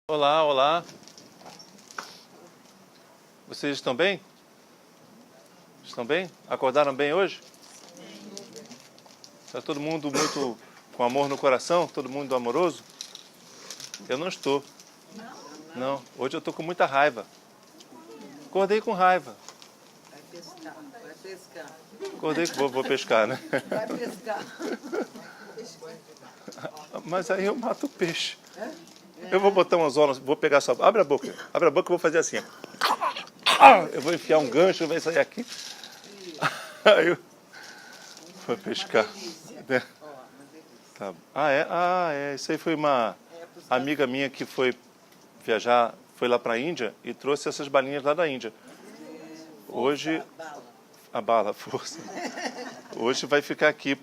Olá, olá. Vocês estão bem? Estão bem? Acordaram bem hoje? Está todo mundo muito com amor no coração? Todo mundo amoroso? Eu não estou. Não. Hoje eu estou com muita raiva. Acordei com raiva. Vai pescar, vai pescar. Acordei com... Vou pescar, né? Vai pescar. Mas aí eu mato o peixe. Eu vou botar umas zonas, vou pegar só... Abre a boca e eu vou fazer assim. Eu vou enfiar um gancho, vai sair aqui. Aí eu vou pescar. Tá. Isso aí foi uma amiga minha que foi viajar, foi lá para a Índia e trouxe essas balinhas lá da Índia. Hoje, a bala, a força. Hoje vai ficar aqui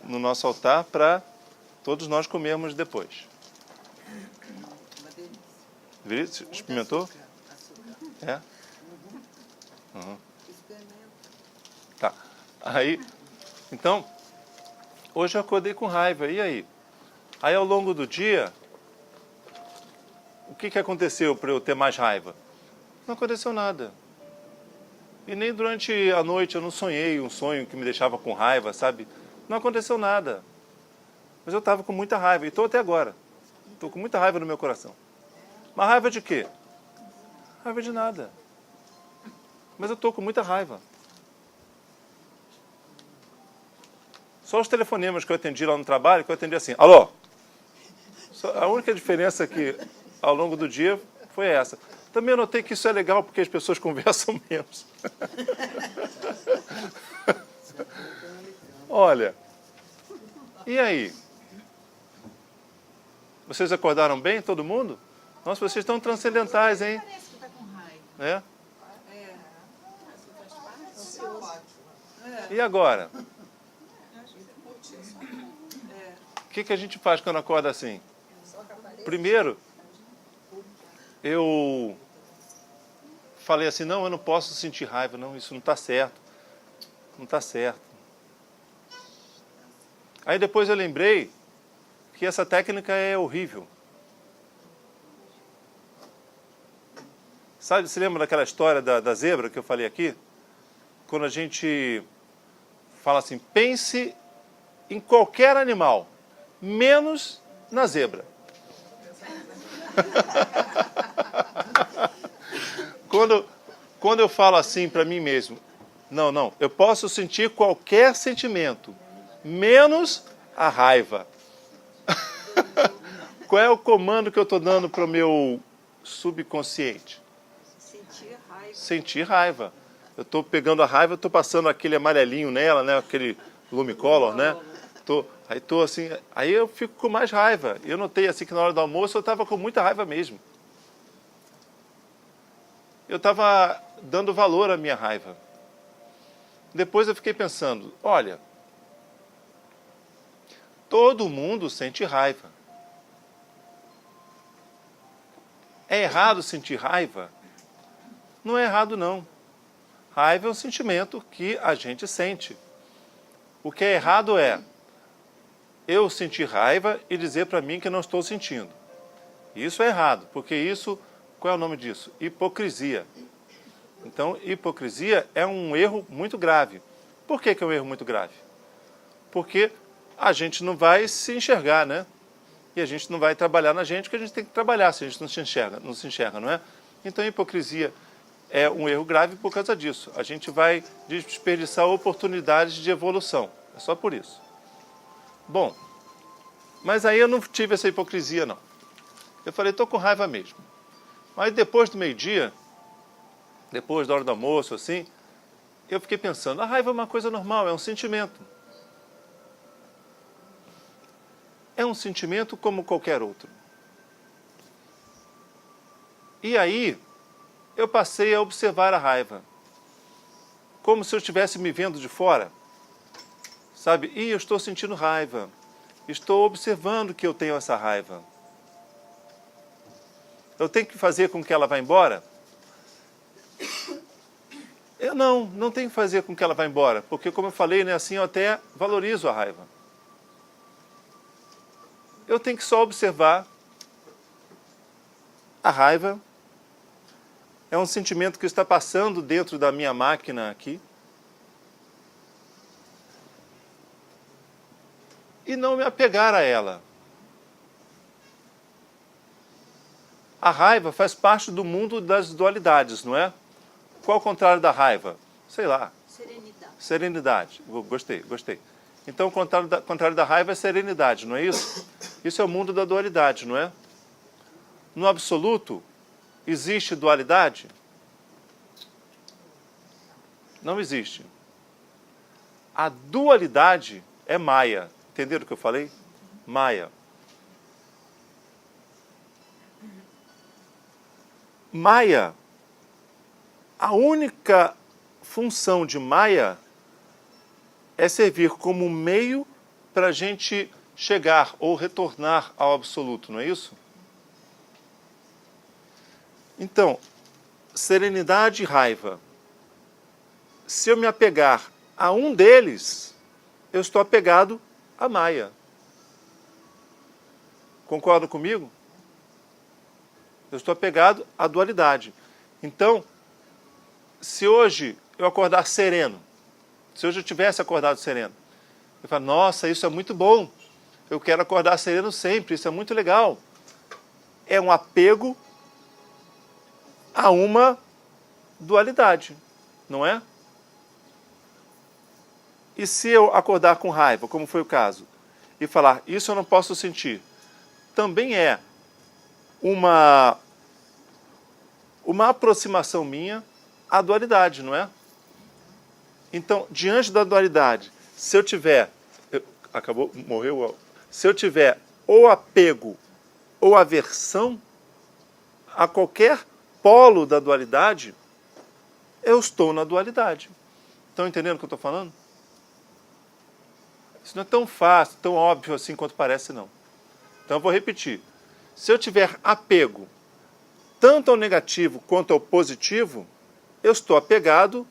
no nosso altar para todos nós comermos depois. Experimentou? É? Uhum. Tá. Aí, então, hoje eu acordei com raiva. E aí? Aí ao longo do dia, o que aconteceu para eu ter mais raiva? Não aconteceu nada. E nem durante a noite eu não sonhei um sonho que me deixava com raiva, sabe? Não aconteceu nada. Mas eu estava com muita raiva. E estou até agora. Estou com muita raiva no meu coração. Mas raiva de quê? Raiva de nada. Mas eu estou com muita raiva. Só os telefonemas que eu atendi lá no trabalho, que eu atendi assim, alô? A única diferença que ao longo do dia foi essa. Também eu notei que isso é legal porque as pessoas conversam menos. Olha, e aí? Vocês acordaram bem, todo mundo? Nossa, vocês estão transcendentais, hein? Parece que está com raiva. É? E agora? O que a gente faz quando acorda assim? Primeiro, eu falei assim, não, eu não posso sentir raiva, não, isso não está certo. Não está certo. Aí depois eu lembrei que essa técnica é horrível. Sabe, você lembra daquela história da zebra que eu falei aqui? Quando a gente fala assim, pense em qualquer animal, menos na zebra. Quando eu falo assim para mim mesmo, não, eu posso sentir qualquer sentimento, menos a raiva. Qual é o comando que eu estou dando para o meu subconsciente? Sentir raiva. Sentir raiva. Eu estou pegando a raiva, estou passando aquele amarelinho nela, né? Aquele lumicolor, né? Aí eu fico com mais raiva. Eu notei assim que na hora do almoço eu estava com muita raiva mesmo. Eu estava dando valor à minha raiva. Depois eu fiquei pensando, olha, todo mundo sente raiva. É errado sentir raiva? Não é errado, não. Raiva é um sentimento que a gente sente. O que é errado é eu sentir raiva e dizer para mim que não estou sentindo. Isso é errado, porque isso, qual é o nome disso? Hipocrisia. Então, hipocrisia é um erro muito grave. Por que é um erro muito grave? Porque a gente não vai se enxergar, né? E a gente não vai trabalhar na gente, porque a gente tem que trabalhar se a gente não se enxerga, não é? Então, a hipocrisia é um erro grave por causa disso. A gente vai desperdiçar oportunidades de evolução. É só por isso. Bom, mas aí eu não tive essa hipocrisia, não. Eu falei, estou com raiva mesmo. Mas depois do meio-dia, depois da hora do almoço, assim, eu fiquei pensando, a raiva é uma coisa normal, é um sentimento. É um sentimento como qualquer outro. E aí, eu passei a observar a raiva. Como se eu estivesse me vendo de fora. Sabe? Eu estou sentindo raiva. Estou observando que eu tenho essa raiva. Eu tenho que fazer com que ela vá embora? Eu não tenho que fazer com que ela vá embora. Porque, como eu falei, né, assim eu até valorizo a raiva. Eu tenho que só observar A raiva é um sentimento que está passando dentro da minha máquina aqui. E não me apegar a ela. A raiva faz parte do mundo das dualidades, não é? Qual é o contrário da raiva? Sei lá. Serenidade. Serenidade. Gostei. Então, o contrário da raiva é serenidade, não é isso? Isso é o mundo da dualidade, não é? No absoluto, existe dualidade? Não existe. A dualidade é Maya. Entenderam o que eu falei? Maya. Maya, a única função de Maya é servir como meio para a gente chegar ou retornar ao absoluto, não é isso? Então, serenidade e raiva. Se eu me apegar a um deles, eu estou apegado a Maya. Concordam comigo? Eu estou apegado à dualidade. Então, se hoje eu acordar sereno, se hoje eu tivesse acordado sereno, eu falo, nossa, isso é muito bom, eu quero acordar sereno sempre, isso é muito legal. É um apego a uma dualidade, não é? E se eu acordar com raiva, como foi o caso, e falar, isso eu não posso sentir, também é uma aproximação minha à dualidade, não é? Então, diante da dualidade, se eu tiver, se eu tiver ou apego ou aversão a qualquer polo da dualidade, eu estou na dualidade. Estão entendendo o que eu estou falando? Isso não é tão fácil, tão óbvio assim quanto parece, não. Então, eu vou repetir. Se eu tiver apego tanto ao negativo quanto ao positivo, eu estou apegado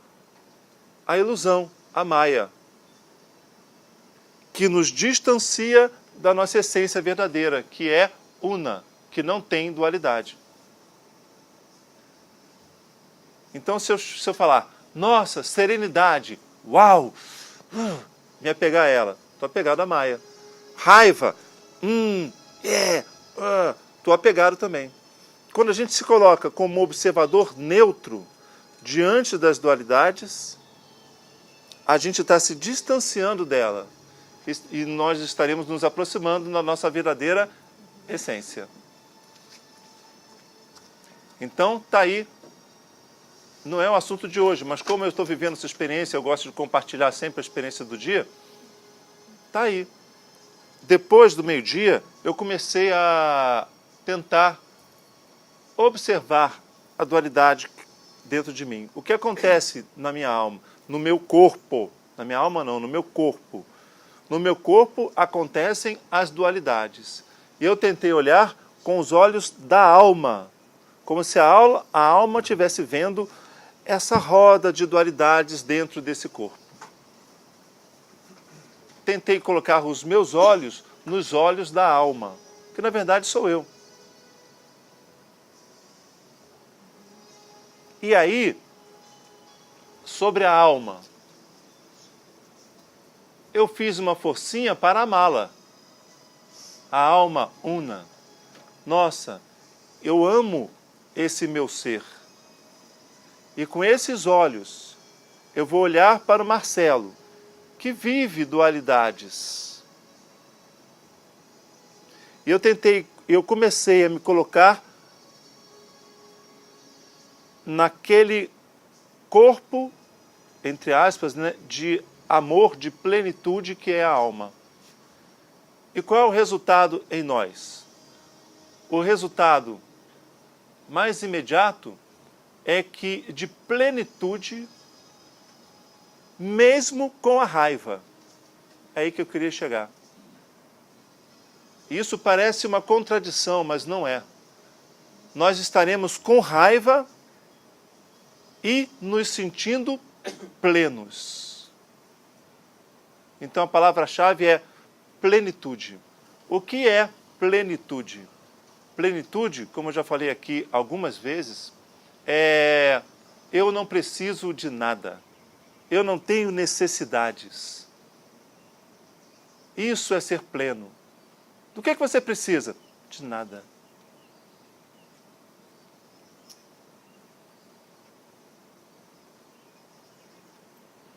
à ilusão, à Maya, que nos distancia da nossa essência verdadeira, que é una, que não tem dualidade. Então, se eu falar, nossa, serenidade, uau, me apegar a ela, estou apegado à Maya. Raiva, estou apegado também. Quando a gente se coloca como observador neutro diante das dualidades, a gente está se distanciando dela e nós estaremos nos aproximando da nossa verdadeira essência. Então, está aí. Não é o assunto de hoje, mas como eu estou vivendo essa experiência, eu gosto de compartilhar sempre a experiência do dia, está aí. Depois do meio-dia, eu comecei a tentar observar a dualidade dentro de mim. O que acontece na minha alma, no meu corpo, na minha alma não, no meu corpo. No meu corpo acontecem as dualidades. E eu tentei olhar com os olhos da alma, como se a alma estivesse vendo essa roda de dualidades dentro desse corpo. Tentei colocar os meus olhos nos olhos da alma, que na verdade sou eu. E aí, sobre a alma, eu fiz uma forcinha para amá-la. A alma una. Nossa, eu amo esse meu ser. E com esses olhos, eu vou olhar para o Marcelo, que vive dualidades. E eu comecei a me colocar naquele corpo, entre aspas, né, de amor, de plenitude que é a alma. E qual é o resultado em nós? O resultado mais imediato é que de plenitude, mesmo com a raiva. É aí que eu queria chegar. Isso parece uma contradição, mas não é. Nós estaremos com raiva e nos sentindo plenos. Então a palavra-chave é plenitude. O que é plenitude? Plenitude, como eu já falei aqui algumas vezes, eu não preciso de nada. Eu não tenho necessidades. Isso é ser pleno. Do que você precisa? De nada.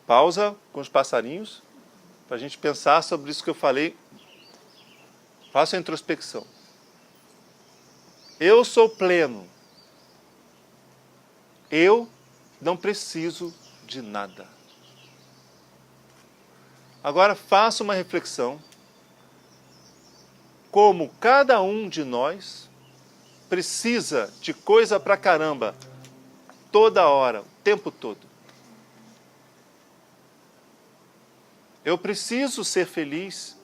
Pausa com os passarinhos, para a gente pensar sobre isso que eu falei. Faça a introspecção. Eu sou pleno. Eu não preciso de nada. Agora faça uma reflexão. Como cada um de nós precisa de coisa pra caramba, toda hora, o tempo todo. Eu preciso ser feliz,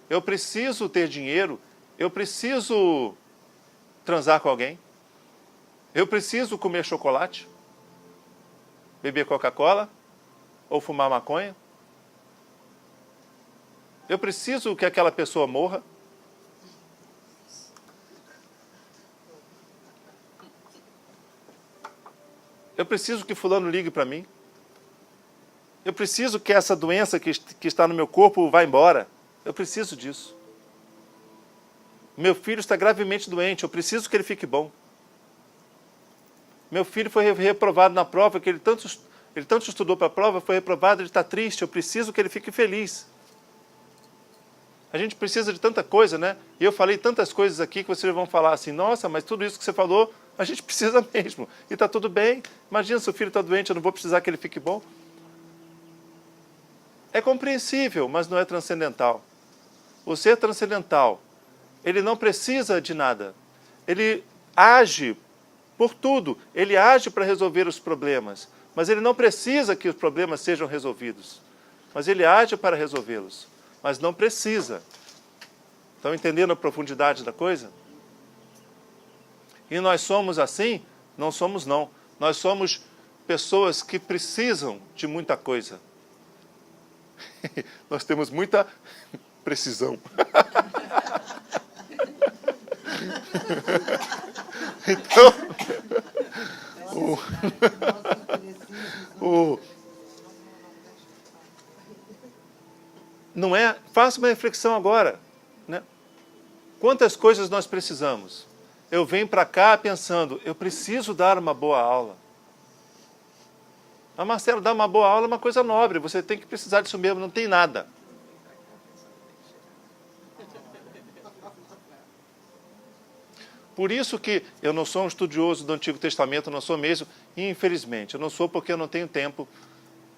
eu preciso ter dinheiro, eu preciso transar com alguém, eu preciso comer chocolate, beber Coca-Cola ou fumar maconha. Eu preciso que aquela pessoa morra. Eu preciso que fulano ligue para mim. Eu preciso que essa doença que está no meu corpo vá embora. Eu preciso disso. Meu filho está gravemente doente, eu preciso que ele fique bom. Meu filho foi reprovado na prova, que ele tanto estudou para a prova, foi reprovado, ele está triste, eu preciso que ele fique feliz. A gente precisa de tanta coisa, né? E eu falei tantas coisas aqui que vocês vão falar assim, nossa, mas tudo isso que você falou, a gente precisa mesmo. E está tudo bem. Imagina se o filho está doente, eu não vou precisar que ele fique bom. É compreensível, mas não é transcendental. O ser transcendental, ele não precisa de nada. Ele age por tudo. Ele age para resolver os problemas. Mas ele não precisa que os problemas sejam resolvidos. Mas ele age para resolvê-los. Mas não precisa. Estão entendendo a profundidade da coisa? E nós somos assim? Não somos não. Nós somos pessoas que precisam de muita coisa. Nós temos muita precisão. Então, não é? Faça uma reflexão agora, né? Quantas coisas nós precisamos? Eu venho para cá pensando, eu preciso dar uma boa aula. Mas Marcelo, dar uma boa aula é uma coisa nobre, você tem que precisar disso mesmo, não tem nada. Por isso que eu não sou um estudioso do Antigo Testamento, não sou mesmo, e infelizmente, eu não sou porque eu não tenho tempo,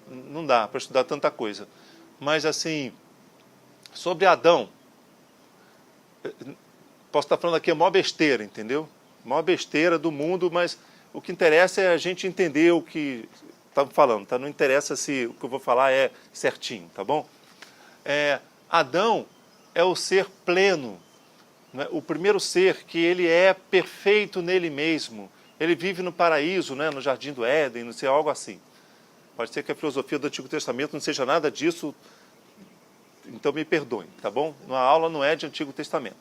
não dá para estudar tanta coisa. Mas assim, sobre Adão, posso estar falando aqui a maior besteira, entendeu? A maior besteira do mundo, mas o que interessa é a gente entender o que estamos falando, tá? Não interessa se o que eu vou falar é certinho, tá bom? Adão é o ser pleno, né? O primeiro ser que ele é perfeito nele mesmo. Ele vive no paraíso, né? No Jardim do Éden, não sei, algo assim. Pode ser que a filosofia do Antigo Testamento não seja nada disso, então me perdoem, tá bom? A aula não é de Antigo Testamento.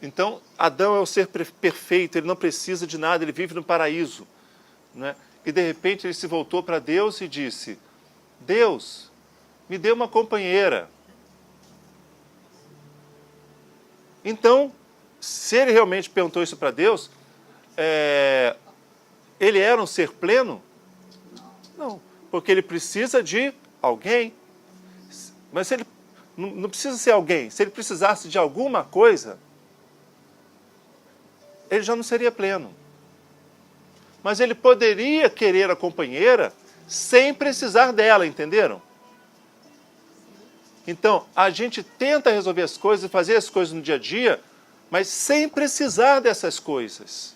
Então, Adão é o ser perfeito, ele não precisa de nada, ele vive no paraíso, né? E de repente ele se voltou para Deus e disse, Deus, me dê uma companheira. Então, se ele realmente perguntou isso para Deus, ele era um ser pleno? Não, porque ele precisa de alguém. Mas se ele não precisa ser alguém, se ele precisasse de alguma coisa, ele já não seria pleno. Mas ele poderia querer a companheira sem precisar dela, entenderam? Então, a gente tenta resolver as coisas, fazer as coisas no dia a dia, mas sem precisar dessas coisas.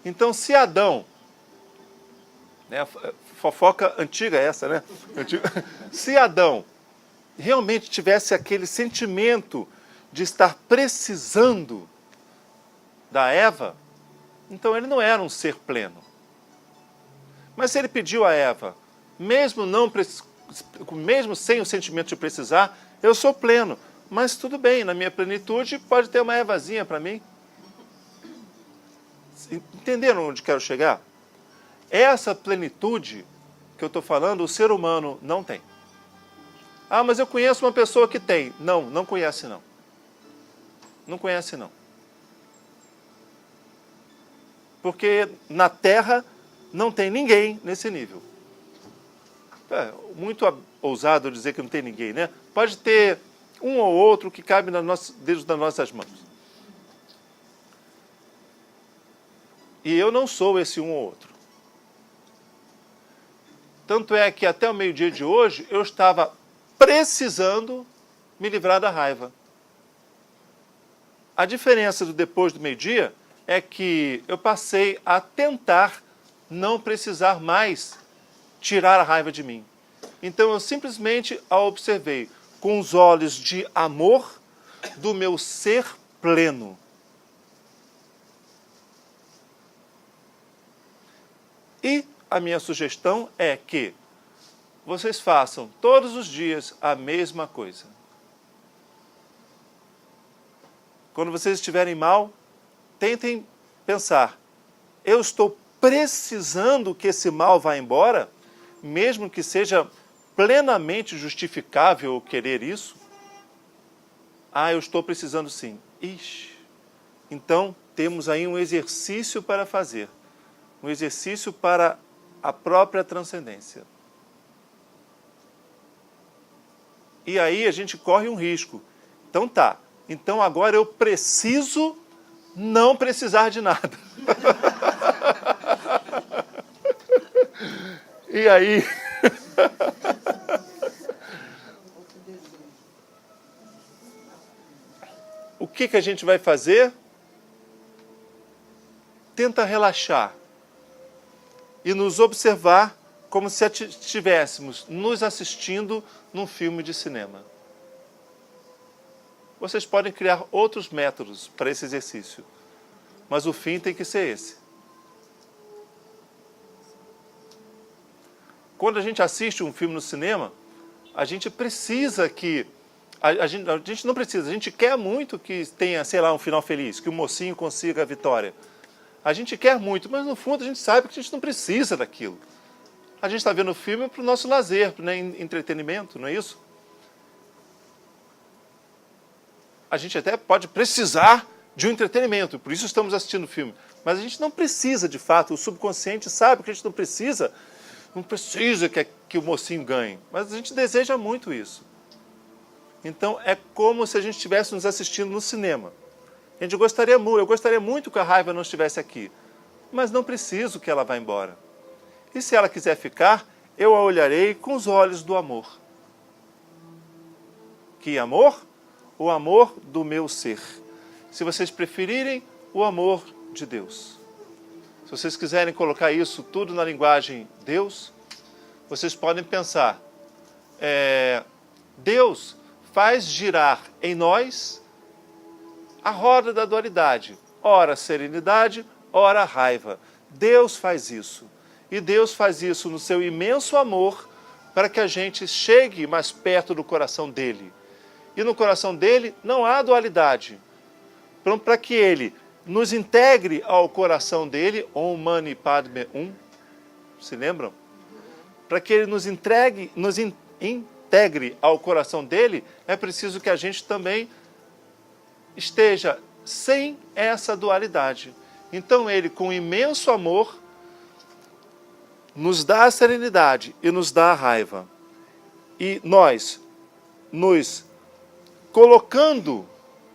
Então, se Adão, né, fofoca antiga essa, né? Se Adão realmente tivesse aquele sentimento de estar precisando da Eva, então ele não era um ser pleno. Mas se ele pediu a Eva, mesmo sem o sentimento de precisar, eu sou pleno, Mas tudo bem, na minha plenitude pode ter uma ervazinha para mim. Entenderam onde quero chegar? Essa plenitude que eu estou falando, o ser humano não tem. Ah, mas eu conheço uma pessoa que tem. Não, não conhece não. Não conhece não. Porque na Terra não tem ninguém nesse nível. É muito ousado dizer que não tem ninguém, né? Pode ter um ou outro que cabe nos dedos das nossas mãos. E eu não sou esse um ou outro. Tanto é que até o meio-dia de hoje eu estava precisando me livrar da raiva. A diferença do depois do meio-dia é que eu passei a tentar não precisar mais tirar a raiva de mim. Então eu simplesmente a observei com os olhos de amor do meu ser pleno. E a minha sugestão é que vocês façam todos os dias a mesma coisa. Quando vocês estiverem mal, tentem pensar, eu estou precisando que esse mal vá embora, mesmo que seja plenamente justificável querer isso? Ah, eu estou precisando sim. Ixi. Então, temos aí um exercício para fazer. Um exercício para a própria transcendência. E aí a gente corre um risco. Então tá. Então agora eu preciso não precisar de nada. E aí... O que a gente vai fazer? Tenta relaxar e nos observar como se estivéssemos nos assistindo num filme de cinema. Vocês podem criar outros métodos para esse exercício, mas o fim tem que ser esse. Quando a gente assiste um filme no cinema, a gente precisa que... A gente não precisa, a gente quer muito que tenha, sei lá, um final feliz, que o mocinho consiga a vitória. A gente quer muito, mas no fundo a gente sabe que a gente não precisa daquilo. A gente está vendo o filme para o nosso lazer, para o entretenimento, não é isso? A gente até pode precisar de um entretenimento, por isso estamos assistindo o filme. Mas a gente não precisa, de fato, o subconsciente sabe que a gente não precisa que o mocinho ganhe. Mas a gente deseja muito isso. Então é como se a gente estivesse nos assistindo no cinema. Eu gostaria muito que a raiva não estivesse aqui, mas não preciso que ela vá embora. E se ela quiser ficar, eu a olharei com os olhos do amor. Que amor? O amor do meu ser. Se vocês preferirem, o amor de Deus. Se vocês quiserem colocar isso tudo na linguagem Deus, vocês podem pensar, Deus faz girar em nós a roda da dualidade. Ora serenidade, ora raiva. Deus faz isso. E Deus faz isso no seu imenso amor para que a gente chegue mais perto do coração dele. E no coração dele não há dualidade. Para que ele nos integre ao coração dele, Om Mani Padme Hum, se lembram? Para que ele nos integre ao coração dele, é preciso que a gente também esteja sem essa dualidade. Então ele, com imenso amor, nos dá a serenidade e nos dá a raiva. E nós, nos colocando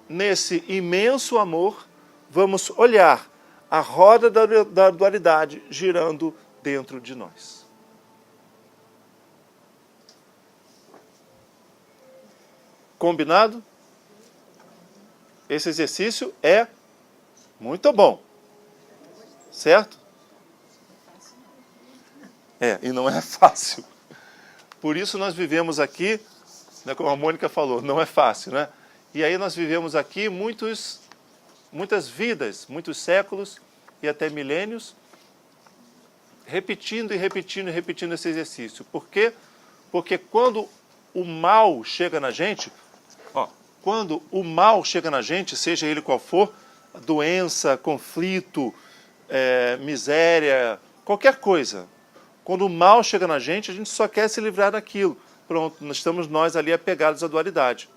nesse imenso amor, vamos olhar a roda da dualidade girando dentro de nós. Combinado? Esse exercício é muito bom. Certo? E não é fácil. Por isso nós vivemos aqui, né, como a Mônica falou, não é fácil, né? E aí nós vivemos aqui muitas vidas, muitos séculos e até milênios, repetindo e repetindo e repetindo esse exercício. Por quê? Porque quando o mal chega na gente, quando o mal chega na gente, seja ele qual for, doença, conflito, miséria, qualquer coisa. Quando o mal chega na gente, a gente só quer se livrar daquilo. Pronto, estamos nós ali apegados à dualidade.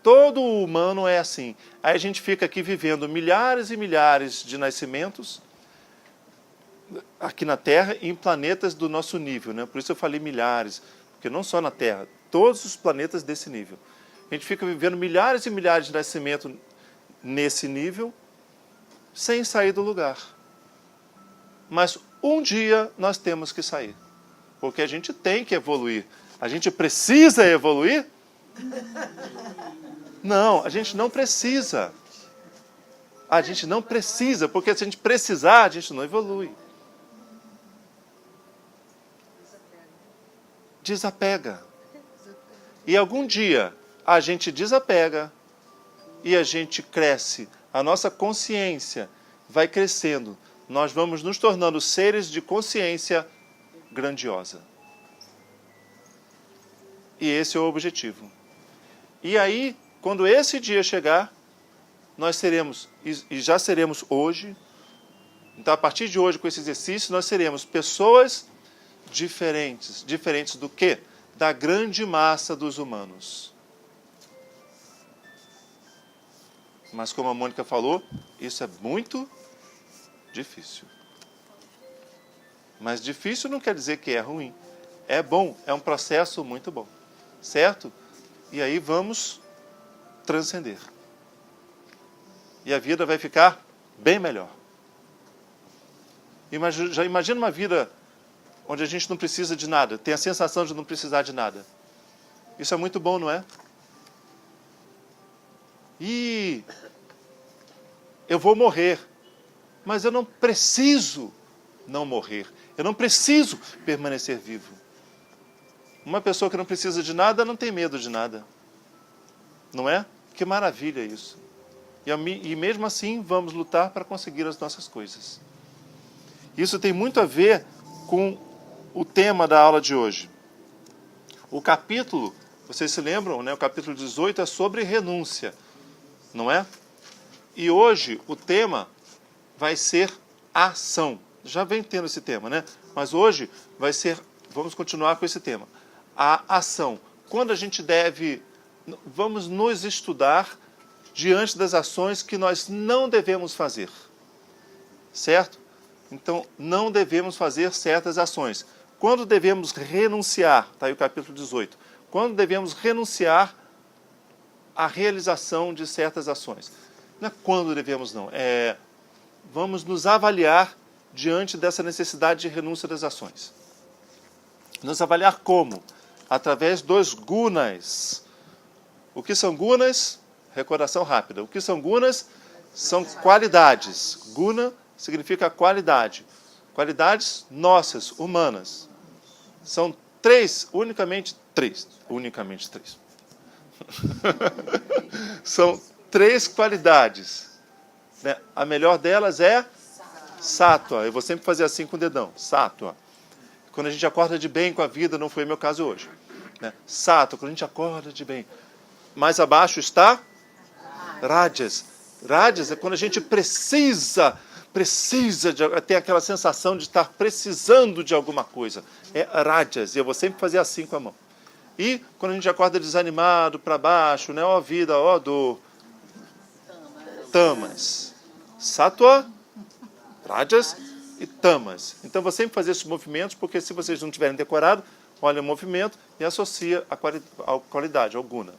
Todo humano é assim. Aí a gente fica aqui vivendo milhares e milhares de nascimentos aqui na Terra e em planetas do nosso nível, né? Por isso eu falei milhares, porque não só na Terra, todos os planetas desse nível. A gente fica vivendo milhares e milhares de nascimentos nesse nível, sem sair do lugar. Mas um dia nós temos que sair, porque a gente tem que evoluir. A gente precisa evoluir? Não, a gente não precisa. A gente não precisa, porque se a gente precisar, a gente não evolui. Desapega. E algum dia a gente desapega e a gente cresce. A nossa consciência vai crescendo. Nós vamos nos tornando seres de consciência grandiosa. E esse é o objetivo. E aí, quando esse dia chegar, nós seremos, e já seremos hoje, então a partir de hoje, com esse exercício, nós seremos pessoas diferentes. Diferentes do quê? Da grande massa dos humanos. Mas como a Mônica falou, isso é muito difícil. Mas difícil não quer dizer que é ruim. É bom, é um processo muito bom. Certo? E aí vamos transcender. E a vida vai ficar bem melhor. Já imagina uma vida onde a gente não precisa de nada, tem a sensação de não precisar de nada. Isso é muito bom, não é? E eu vou morrer, mas eu não preciso não morrer. Eu não preciso permanecer vivo. Uma pessoa que não precisa de nada não tem medo de nada. Não é? Que maravilha isso. E mesmo assim vamos lutar para conseguir as nossas coisas. Isso tem muito a ver com o tema da aula de hoje. O capítulo, vocês se lembram, né? O capítulo 18 é sobre renúncia, não é? E hoje o tema vai ser ação. Já vem tendo esse tema, né? Mas hoje vai ser, vamos continuar com esse tema. A ação. Quando a gente vamos nos estudar diante das ações que nós não devemos fazer. Certo? Então, não devemos fazer certas ações. Quando devemos renunciar, está aí o capítulo 18, quando devemos renunciar à realização de certas ações. Não é quando devemos, não. Vamos nos avaliar diante dessa necessidade de renúncia das ações. Nos avaliar como? Através dos gunas. O que são gunas? Recordação rápida. O que são gunas? São qualidades. Guna significa qualidade. Qualidades nossas, humanas. São unicamente três. São três qualidades. Né? A melhor delas é sátua. Eu vou sempre fazer assim com o dedão. Sátua. Quando a gente acorda de bem com a vida, não foi meu caso hoje. Né? Sátua, quando a gente acorda de bem. Mais abaixo está Rajas. Rajas é quando a gente precisa ter aquela sensação de estar precisando de alguma coisa. É Rajas. E eu vou sempre fazer assim com a mão. E quando a gente acorda desanimado, para baixo, né? Ó vida, ó dor. Tamas. Sattva, Rajas e Tamas. Então vou sempre fazer esses movimentos, porque se vocês não tiverem decorado, olha o movimento e associa a qualidade, ao guna.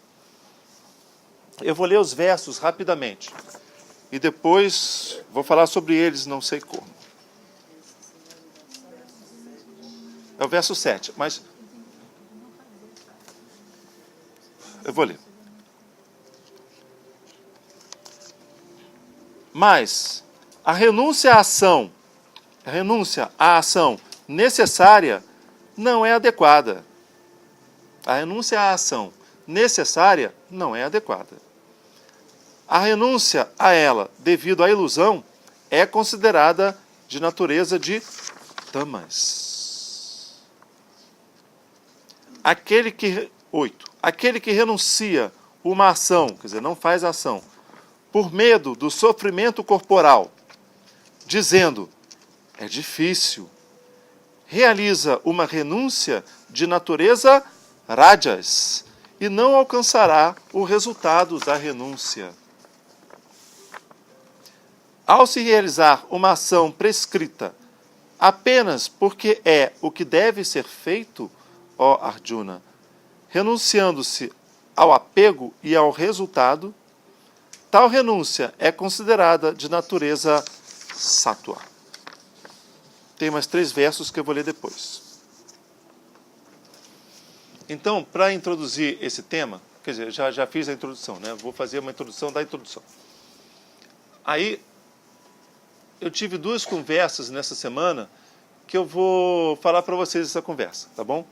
Eu vou ler os versos rapidamente. E depois vou falar sobre eles, não sei como. É o verso 7, mas eu vou ler. Mas a renúncia à ação necessária não é adequada. A renúncia à ação necessária não é adequada. A renúncia a ela, devido à ilusão, é considerada de natureza de tamas. Aquele que renuncia uma ação, quer dizer, não faz ação, por medo do sofrimento corporal, dizendo, é difícil, realiza uma renúncia de natureza rajas e não alcançará o resultado da renúncia. Ao se realizar uma ação prescrita apenas porque é o que deve ser feito, ó Arjuna, renunciando-se ao apego e ao resultado, tal renúncia é considerada de natureza sattva. Tem mais 3 versos que eu vou ler depois. Então, para introduzir esse tema, quer dizer, já fiz a introdução, né? Vou fazer uma introdução da introdução. Aí, eu tive 2 conversas nessa semana que eu vou falar para vocês essa conversa, tá bom?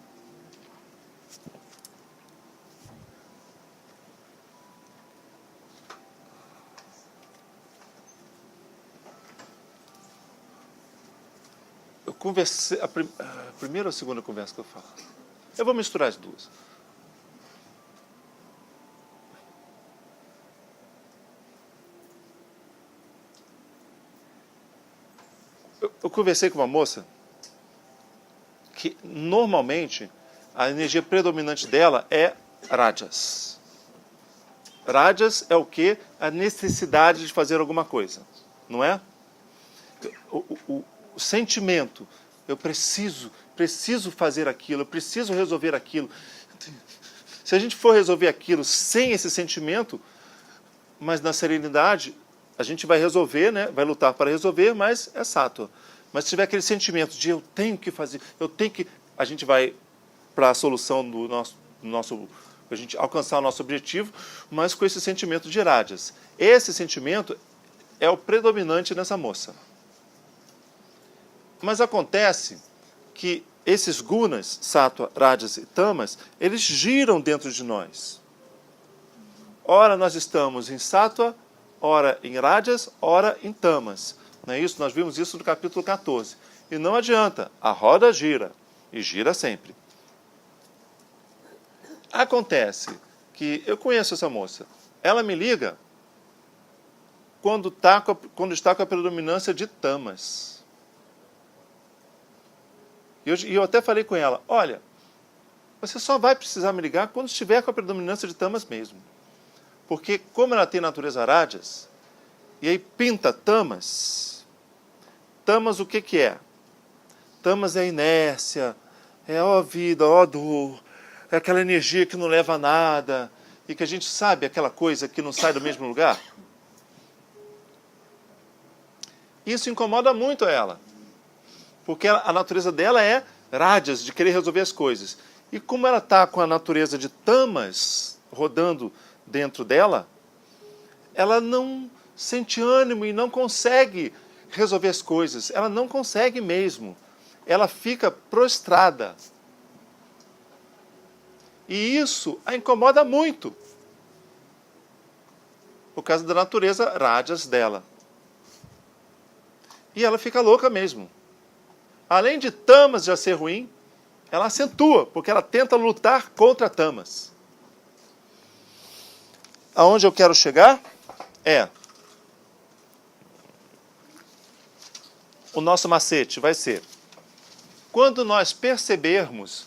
Eu conversei, a primeira ou a segunda conversa que eu falo? Eu vou misturar as 2. Eu conversei com uma moça que normalmente a energia predominante dela é rajas. Rajas é o quê? A necessidade de fazer alguma coisa, não é? O sentimento, eu preciso fazer aquilo, eu preciso resolver aquilo. Se a gente for resolver aquilo sem esse sentimento, mas na serenidade, a gente vai resolver, né? Vai lutar para resolver, mas é sattva. Mas se tiver aquele sentimento de eu tenho que fazer, a gente vai para a solução do nosso a gente alcançar o nosso objetivo, mas com esse sentimento de rajas. Esse sentimento é o predominante nessa moça. Mas acontece que esses gunas, sattva, rajas e tamas, eles giram dentro de nós. Ora nós estamos em sattva, ora em rajas, ora em tamas. Não é isso? Nós vimos isso no capítulo 14. E não adianta, a roda gira, e gira sempre. Acontece que eu conheço essa moça. Ela me liga quando está com a predominância de tamas. E eu até falei com ela, olha, você só vai precisar me ligar quando estiver com a predominância de tamas mesmo. Porque como ela tem natureza rajas, e aí pinta tamas, tamas o que é? Tamas é inércia, é ó vida, ó dor, é aquela energia que não leva a nada, e que a gente sabe aquela coisa que não sai do mesmo lugar. Isso incomoda muito ela. Porque a natureza dela é rajas, de querer resolver as coisas. E como ela está com a natureza de tamas rodando dentro dela, ela não sente ânimo e não consegue resolver as coisas. Ela não consegue mesmo. Ela fica prostrada. E isso a incomoda muito. Por causa da natureza rajas dela. E ela fica louca mesmo. Além de tamas já ser ruim, ela acentua, porque ela tenta lutar contra tamas. Aonde eu quero chegar é... O nosso macete vai ser... Quando nós percebermos,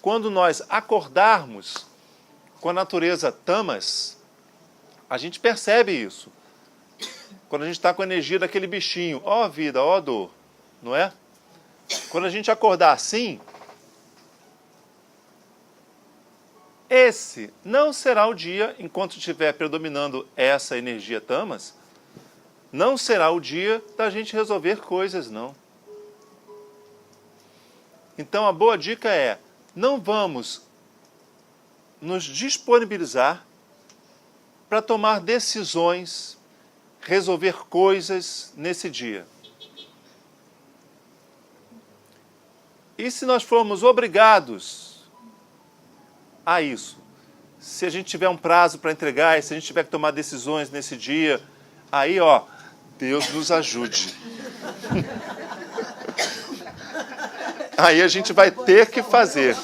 quando nós acordarmos com a natureza tamas, a gente percebe isso. Quando a gente está com a energia daquele bichinho, ó vida, ó dor, não é? Quando a gente acordar assim, esse não será o dia, enquanto estiver predominando essa energia tamas, não será o dia da gente resolver coisas, não. Então a boa dica é, não vamos nos disponibilizar para tomar decisões, resolver coisas nesse dia. E se nós formos obrigados a isso, se a gente tiver um prazo para entregar, e se a gente tiver que tomar decisões nesse dia, aí, ó, Deus nos ajude. Aí a gente vai ter que fazer.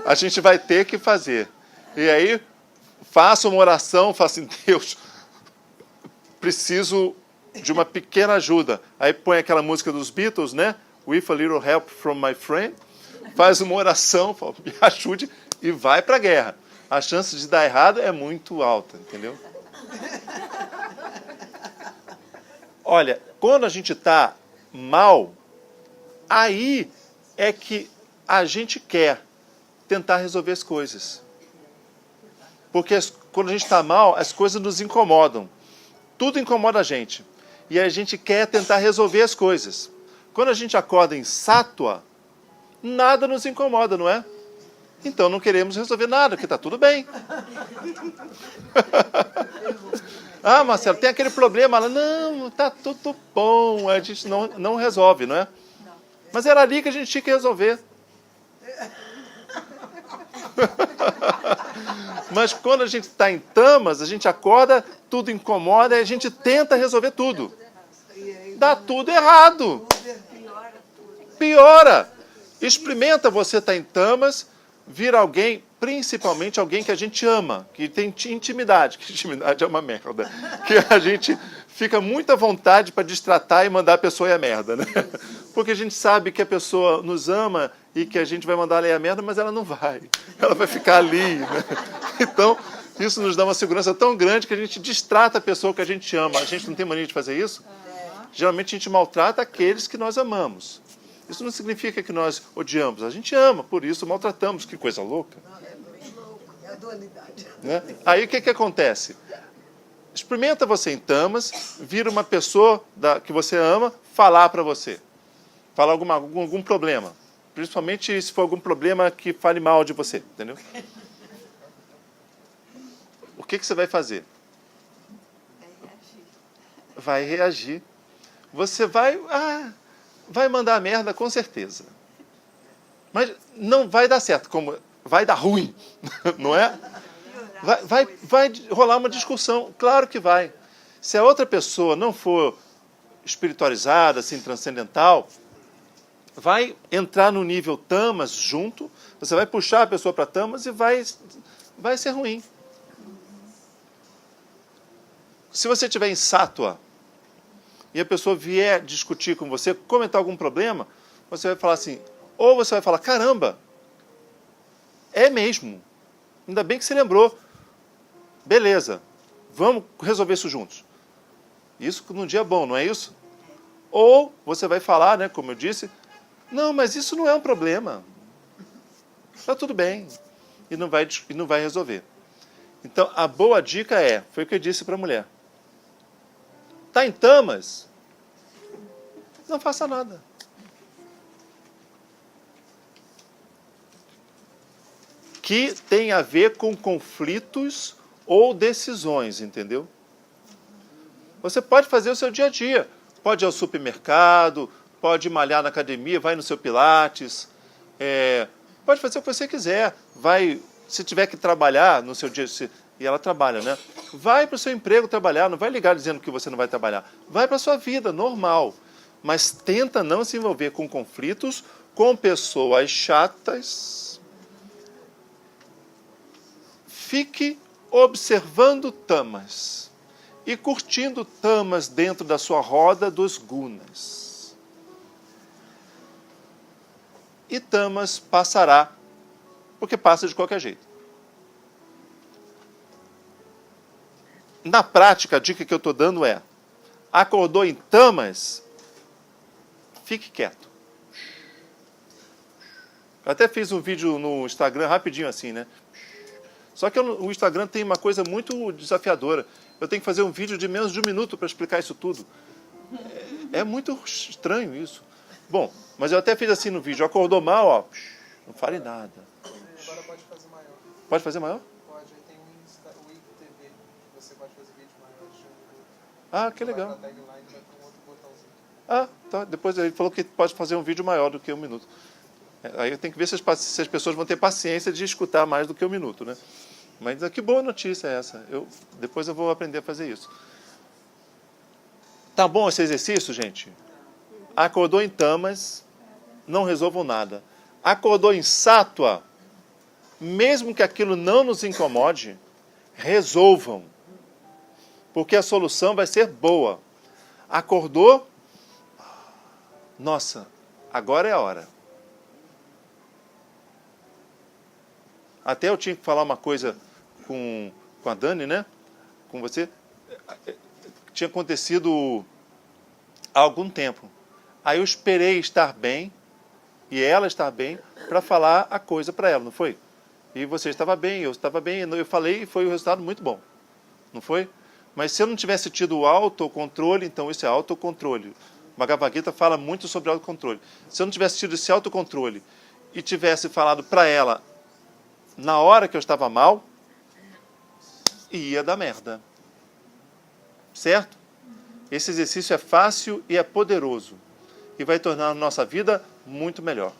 A gente vai ter que fazer. E aí, faça uma oração, fala assim, Deus, preciso de uma pequena ajuda. Aí põe aquela música dos Beatles, né? With a little help from my friend. Faz uma oração, fala, me ajude e vai para a guerra. A chance de dar errado é muito alta, entendeu? Olha, quando a gente está mal, aí é que a gente quer tentar resolver as coisas. Porque quando a gente está mal, as coisas nos incomodam. Tudo incomoda a gente. E a gente quer tentar resolver as coisas. Quando a gente acorda em sátua, nada nos incomoda, não é? Então não queremos resolver nada, porque está tudo bem. Ah, Marcelo, tem aquele problema lá. Não, está tudo bom. A gente não resolve, não é? Mas era ali que a gente tinha que resolver. Mas quando a gente está em tamas, a gente acorda, tudo incomoda e a gente tenta resolver tudo. Dá tudo errado. Piora. Experimenta você estar em tamas, vir alguém, principalmente alguém que a gente ama, que tem intimidade, que intimidade é uma merda, que a gente fica muito à vontade para destratar e mandar a pessoa ir a merda, né? Porque a gente sabe que a pessoa nos ama e que a gente vai mandar ela ir a merda, mas ela não vai. Ela vai ficar ali, né? Então, isso nos dá uma segurança tão grande que a gente destrata a pessoa que a gente ama. A gente não tem mania de fazer isso? Geralmente a gente maltrata aqueles que nós amamos. Isso não significa que nós odiamos. A gente ama, por isso maltratamos. Que coisa louca. É a dualidade. Né? Aí o que acontece? Experimenta você em tamas, vira uma pessoa que você ama falar para você. Falar algum problema. Principalmente se for algum problema que fale mal de você. Entendeu? O que você vai fazer? Vai reagir. Você vai mandar merda com certeza. Mas não vai dar certo, como vai dar ruim, não é? Vai rolar uma discussão, claro que vai. Se a outra pessoa não for espiritualizada, assim, transcendental, vai entrar no nível tamas junto, você vai puxar a pessoa para tamas e vai ser ruim. Se você estiver em sátua, e a pessoa vier discutir com você, comentar algum problema, você vai falar assim, ou você vai falar, caramba, é mesmo, ainda bem que você lembrou, beleza, vamos resolver isso juntos. Isso num dia bom, não é isso? Ou você vai falar, né, como eu disse, não, mas isso não é um problema, está tudo bem, e não vai resolver. Então, a boa dica foi o que eu disse para a mulher. Está em tamas? Não faça nada. Que tem a ver com conflitos ou decisões, entendeu? Você pode fazer o seu dia a dia. Pode ir ao supermercado, pode malhar na academia, vai no seu pilates. Pode fazer o que você quiser. Se tiver que trabalhar no seu dia... E ela trabalha, né? Vai para o seu emprego trabalhar, não vai ligar dizendo que você não vai trabalhar. Vai para a sua vida, normal. Mas tenta não se envolver com conflitos, com pessoas chatas. Fique observando tamas e curtindo tamas dentro da sua roda dos gunas. E tamas passará, porque passa de qualquer jeito. Na prática, a dica que eu estou dando acordou em tamas, fique quieto. Eu até fiz um vídeo no Instagram, rapidinho assim, né? Só que o Instagram tem uma coisa muito desafiadora. Eu tenho que fazer um vídeo de menos de 1 minuto para explicar isso tudo. É muito estranho isso. Bom, mas eu até fiz assim no vídeo. Acordou mal, não fale nada. Agora pode fazer maior. Pode fazer maior? Pode, aí tem o IGTV. Você pode fazer vídeo maior de 1 minuto. Ah, que legal. Vai pra tagline, vai para um outro botãozinho. Ah, tá. Depois ele falou que pode fazer um vídeo maior do que 1 minuto. Aí eu tenho que ver se as pessoas vão ter paciência de escutar mais do que 1 minuto, né? Mas que boa notícia é essa. Depois eu vou aprender a fazer isso. Tá bom esse exercício, gente? Acordou em tamas, não resolvam nada. Acordou em sátua, mesmo que aquilo não nos incomode, Resolvam. Porque a solução vai ser boa. Acordou? Nossa, agora é a hora. Até eu tinha que falar uma coisa com a Dani, né? Com você. Tinha acontecido há algum tempo. Aí eu esperei estar bem, e ela estar bem, para falar a coisa para ela, não foi? E você estava bem, eu estava bem, eu falei e foi um resultado muito bom. Não foi? Mas se eu não tivesse tido o autocontrole, então isso é autocontrole. Bhagavad Gita fala muito sobre autocontrole. Se eu não tivesse tido esse autocontrole e tivesse falado para ela na hora que eu estava mal, ia dar merda. Certo? Esse exercício é fácil e é poderoso. E vai tornar a nossa vida muito melhor.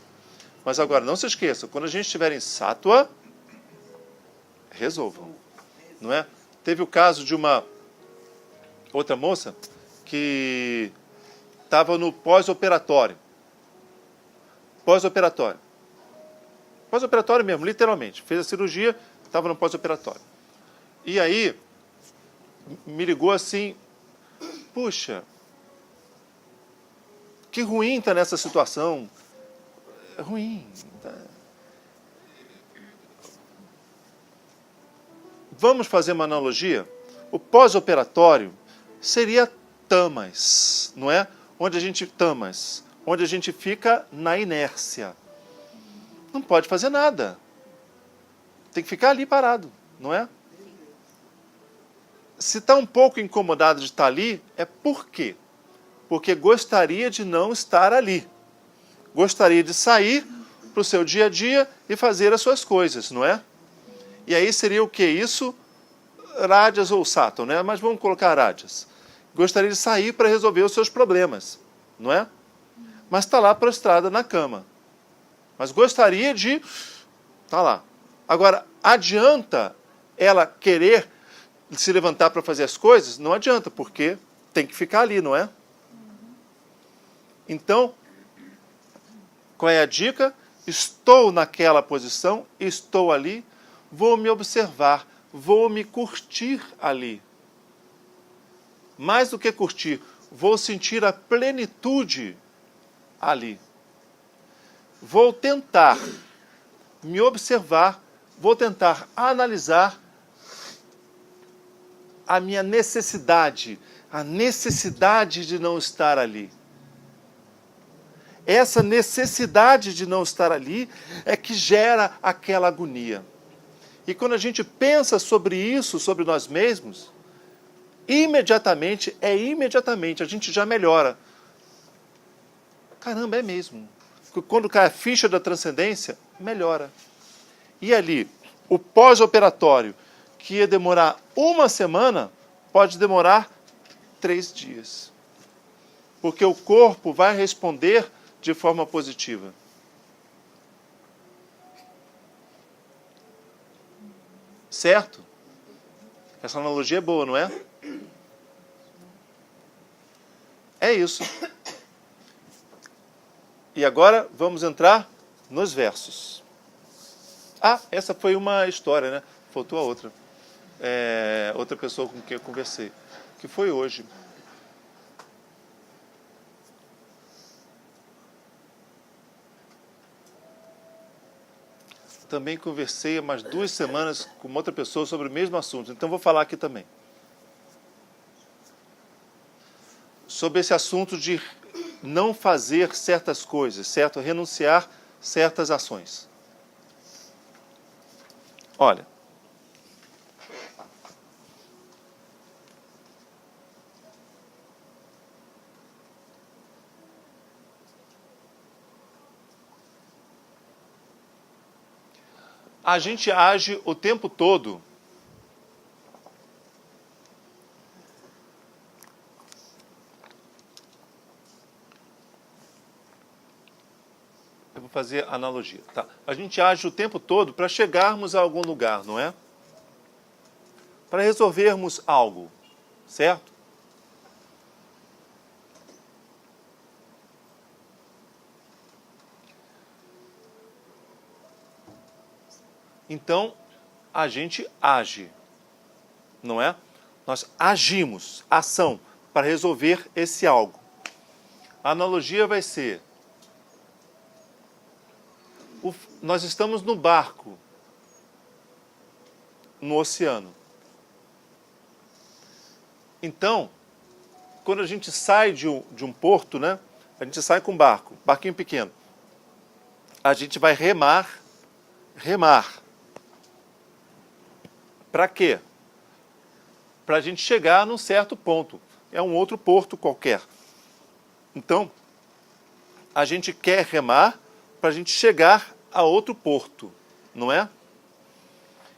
Mas agora, não se esqueça, quando a gente estiver em sátua, resolvam. Não é? Teve o caso de uma outra moça que estava no pós-operatório. Pós-operatório. Pós-operatório mesmo, literalmente. Fez a cirurgia, estava no pós-operatório. E aí, me ligou assim, puxa, que ruim está nessa situação. É ruim. Tá. Vamos fazer uma analogia? O pós-operatório seria tamas, não é? Onde a gente fica na inércia. Não pode fazer nada. Tem que ficar ali parado, não é? Se está um pouco incomodado de estar ali, é por quê? Porque gostaria de não estar ali. Gostaria de sair para o seu dia a dia e fazer as suas coisas, não é? E aí seria o que isso? Rajas ou Sattva, né? Mas vamos colocar Rajas. Gostaria de sair para resolver os seus problemas, não é? Mas está lá prostrada na cama. Mas gostaria de estar lá. Agora, adianta ela querer se levantar para fazer as coisas? Não adianta, porque tem que ficar ali, não é? Então, qual é a dica? Estou naquela posição, estou ali, vou me observar, vou me curtir ali. Mais do que curtir, vou sentir a plenitude ali. Vou tentar me observar, vou tentar analisar a minha necessidade, a necessidade de não estar ali. Essa necessidade de não estar ali é que gera aquela agonia. E quando a gente pensa sobre isso, sobre nós mesmos, imediatamente, a gente já melhora. Caramba, é mesmo. Quando cai a ficha da transcendência, melhora. E ali, o pós-operatório, que ia demorar uma semana, pode demorar 3 dias. Porque o corpo vai responder de forma positiva. Certo? Essa analogia é boa, não é? É isso. E agora vamos entrar nos versos. Ah, essa foi uma história, né? Faltou a outra. Outra pessoa com quem eu conversei. Que foi hoje. Também conversei há umas 2 semanas com outra pessoa sobre o mesmo assunto. Então vou falar aqui também. Sobre esse assunto de não fazer certas coisas, certo? Renunciar certas ações. Olha. A gente age o tempo todo eu vou fazer analogia, tá? A gente age o tempo todo para chegarmos a algum lugar, não é? Para resolvermos algo, certo? Então, a gente age. não é? Nós agimos, ação, para resolver esse algo. A analogia vai ser, nós estamos no barco, no oceano. Então, quando a gente sai de um porto, né? A gente sai com um barquinho pequeno. A gente vai remar. Para quê? Para a gente chegar num certo ponto. É um outro porto qualquer. Então, a gente quer remar para a gente chegar a outro porto, não é?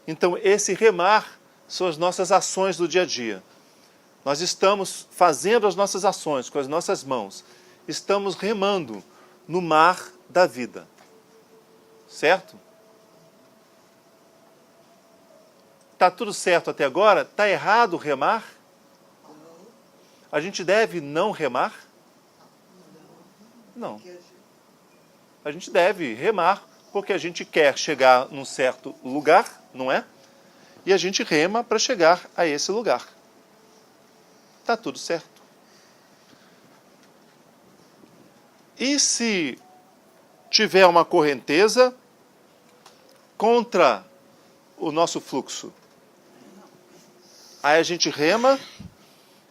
Então, esse remar são as nossas ações do dia a dia. Nós estamos fazendo as nossas ações com as nossas mãos. Estamos remando no mar da vida. Certo? Está tudo certo até agora? Está errado remar? A gente deve não remar? Não. A gente deve remar porque a gente quer chegar num certo lugar, não é? E a gente rema para chegar a esse lugar. Está tudo certo. E se tiver uma correnteza contra o nosso fluxo? Aí a gente rema,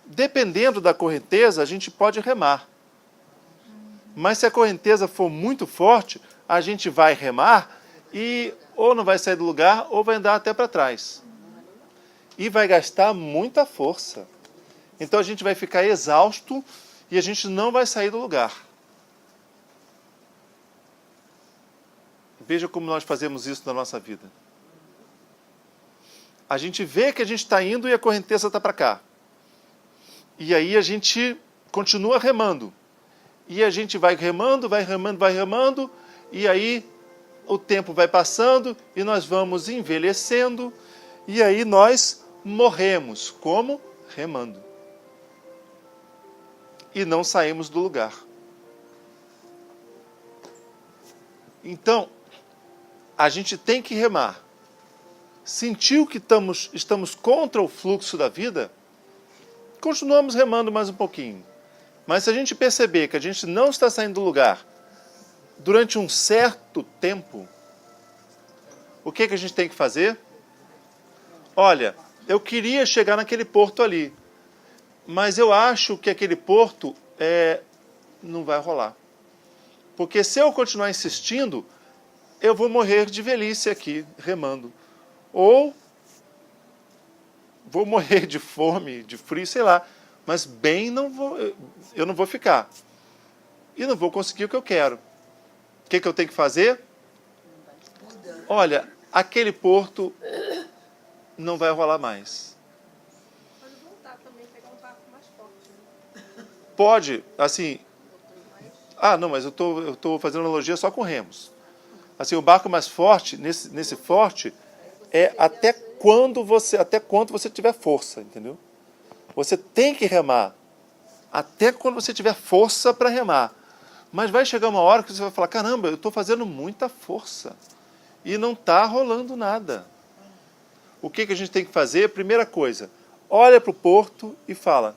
dependendo da correnteza, a gente pode remar. Mas se a correnteza for muito forte, a gente vai remar e ou não vai sair do lugar ou vai andar até para trás. E vai gastar muita força. Então a gente vai ficar exausto e a gente não vai sair do lugar. Veja como nós fazemos isso na nossa vida. A gente vê que a gente está indo e a correnteza está para cá. E aí a gente continua remando. E a gente vai remando, e aí o tempo vai passando e nós vamos envelhecendo e aí nós morremos. Como? Remando. E não saímos do lugar. Então, a gente tem que remar. Sentiu que estamos contra o fluxo da vida, continuamos remando mais um pouquinho. Mas se a gente perceber que a gente não está saindo do lugar durante um certo tempo, o que a gente tem que fazer? Olha, eu queria chegar naquele porto ali, mas eu acho que aquele porto não vai rolar. Porque se eu continuar insistindo, eu vou morrer de velhice aqui, remando. Ou vou morrer de fome, de frio, sei lá. Mas bem eu não vou ficar. E não vou conseguir o que eu quero. O que eu tenho que fazer? Olha, aquele porto não vai rolar mais. Pode voltar também, pegar um barco mais forte. Né? Pode, assim... não, mas eu tô fazendo analogia só com remos. Assim, o barco mais forte, nesse forte, é até quanto você tiver força, entendeu? Você tem que remar até quando você tiver força para remar. Mas vai chegar uma hora que você vai falar, caramba, eu estou fazendo muita força e não está rolando nada. O que a gente tem que fazer? Primeira coisa, olha para o porto e fala,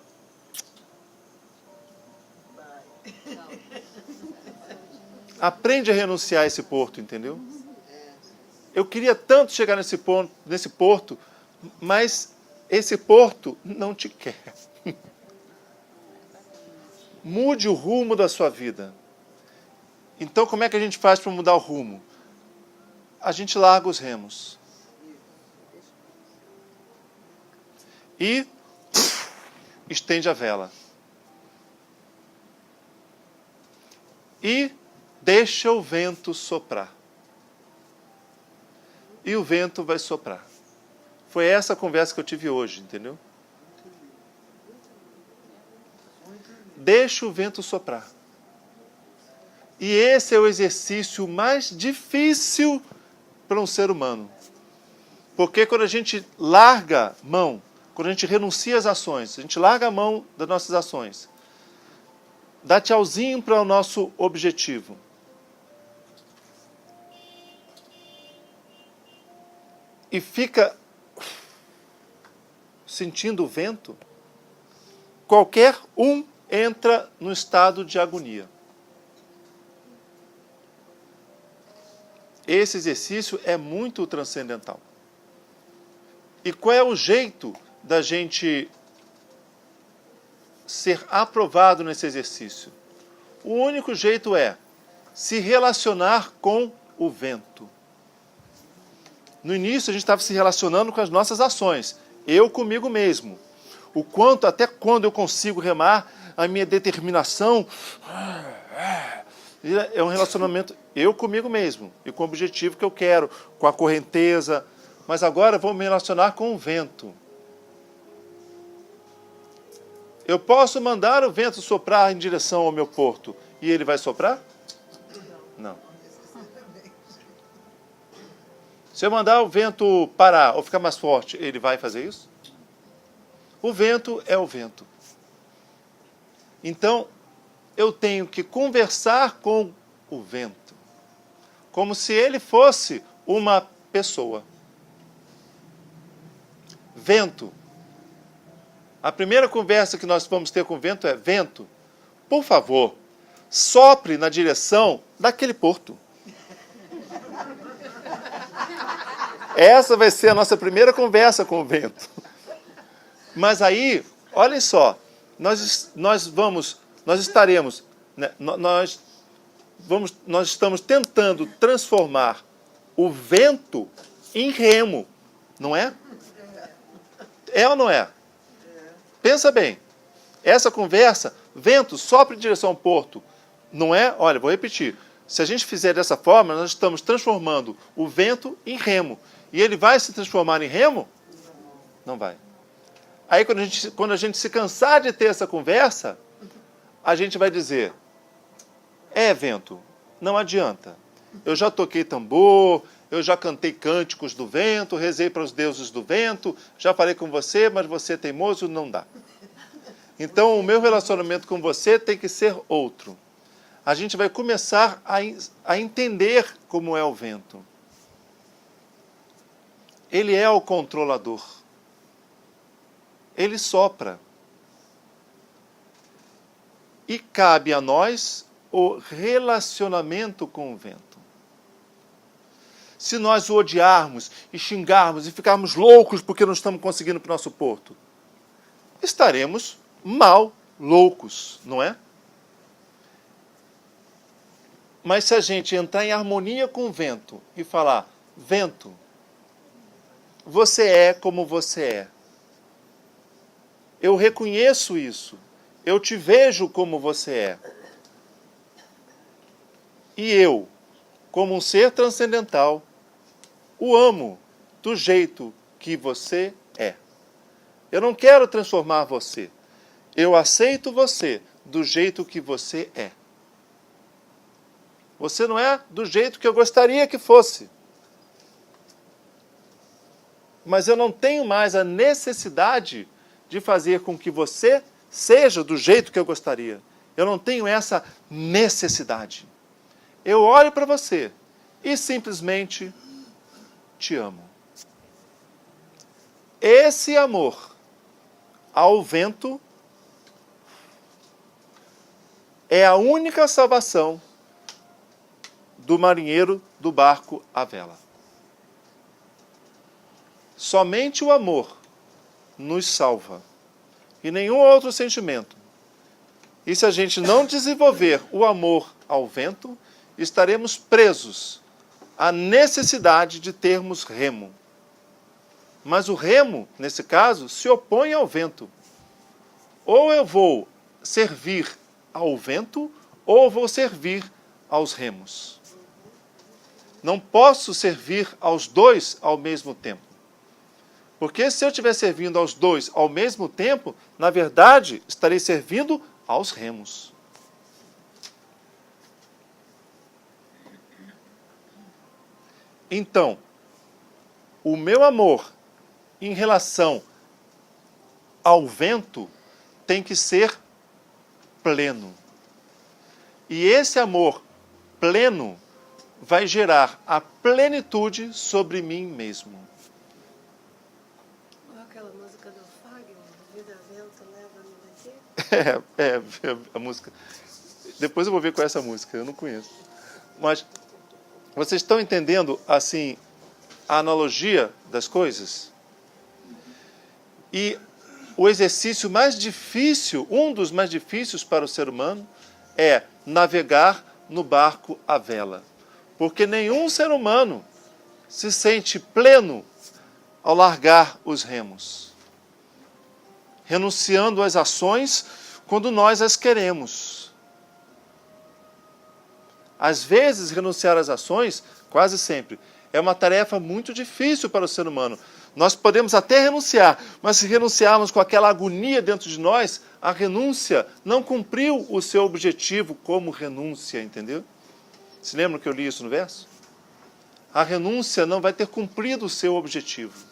aprende a renunciar a esse porto, entendeu? Eu queria tanto chegar nesse porto, mas esse porto não te quer. Mude o rumo da sua vida. Então, como é que a gente faz para mudar o rumo? A gente larga os remos. E estende a vela. E deixa o vento soprar. E o vento vai soprar. Foi essa a conversa que eu tive hoje, entendeu? Deixa o vento soprar. E esse é o exercício mais difícil para um ser humano. Porque quando a gente larga mão, quando a gente renuncia às ações, a gente larga a mão das nossas ações, dá tchauzinho para o nosso objetivo. E fica sentindo o vento, qualquer um entra no estado de agonia. Esse exercício é muito transcendental. E qual é o jeito da gente ser aprovado nesse exercício? O único jeito é se relacionar com o vento. No início a gente estava se relacionando com as nossas ações, eu comigo mesmo. O quanto, até quando eu consigo remar, a minha determinação é um relacionamento eu comigo mesmo e com o objetivo que eu quero, com a correnteza. Mas agora vou me relacionar com o vento. Eu posso mandar o vento soprar em direção ao meu porto e ele vai soprar? Não. Se eu mandar o vento parar ou ficar mais forte, ele vai fazer isso? O vento é o vento. Então, eu tenho que conversar com o vento, como se ele fosse uma pessoa. Vento. A primeira conversa que nós vamos ter com o vento é: vento, por favor, sopre na direção daquele porto. Essa vai ser a nossa primeira conversa com o vento. Mas aí, olhem só, nós estamos tentando transformar o vento em remo, não é? É ou não é? Pensa bem. Essa conversa, vento, sopra em direção ao porto, não é? Olha, vou repetir. Se a gente fizer dessa forma, nós estamos transformando o vento em remo. E ele vai se transformar em remo? Não vai. Aí quando a gente se cansar de ter essa conversa, a gente vai dizer: é, vento, não adianta. Eu já toquei tambor, eu já cantei cânticos do vento, rezei para os deuses do vento, já falei com você, mas você é teimoso, não dá. Então o meu relacionamento com você tem que ser outro. A gente vai começar a entender como é o vento. Ele é o controlador. Ele sopra. E cabe a nós o relacionamento com o vento. Se nós o odiarmos e xingarmos e ficarmos loucos porque não estamos conseguindo para o nosso porto, estaremos mal loucos, não é? Mas se a gente entrar em harmonia com o vento e falar: vento, você é como você é. Eu reconheço isso. Eu te vejo como você é. E eu, como um ser transcendental, o amo do jeito que você é. Eu não quero transformar você. Eu aceito você do jeito que você é. Você não é do jeito que eu gostaria que fosse. Mas eu não tenho mais a necessidade de fazer com que você seja do jeito que eu gostaria. Eu não tenho essa necessidade. Eu olho para você e simplesmente te amo. Esse amor ao vento é a única salvação do marinheiro do barco à vela. Somente o amor nos salva e nenhum outro sentimento. E se a gente não desenvolver o amor ao vento, estaremos presos à necessidade de termos remo. Mas o remo, nesse caso, se opõe ao vento. Ou eu vou servir ao vento, ou eu vou servir aos remos. Não posso servir aos dois ao mesmo tempo. Porque se eu estiver servindo aos dois ao mesmo tempo, na verdade, estarei servindo aos remos. Então, o meu amor em relação ao vento tem que ser pleno. E esse amor pleno vai gerar a plenitude sobre mim mesmo. Aquela música do Fagner, do Vida Vento Leva-me Daqui? A música. Depois eu vou ver qual é essa música, eu não conheço. Mas vocês estão entendendo, assim, a analogia das coisas? E o exercício mais difícil, um dos mais difíceis para o ser humano, é navegar no barco à vela. Porque nenhum ser humano se sente pleno ao largar os remos, renunciando às ações quando nós as queremos. Às vezes, renunciar às ações, quase sempre, é uma tarefa muito difícil para o ser humano. Nós podemos até renunciar, mas se renunciarmos com aquela agonia dentro de nós, a renúncia não cumpriu o seu objetivo como renúncia, entendeu? Se lembram que eu li isso no verso? A renúncia não vai ter cumprido o seu objetivo.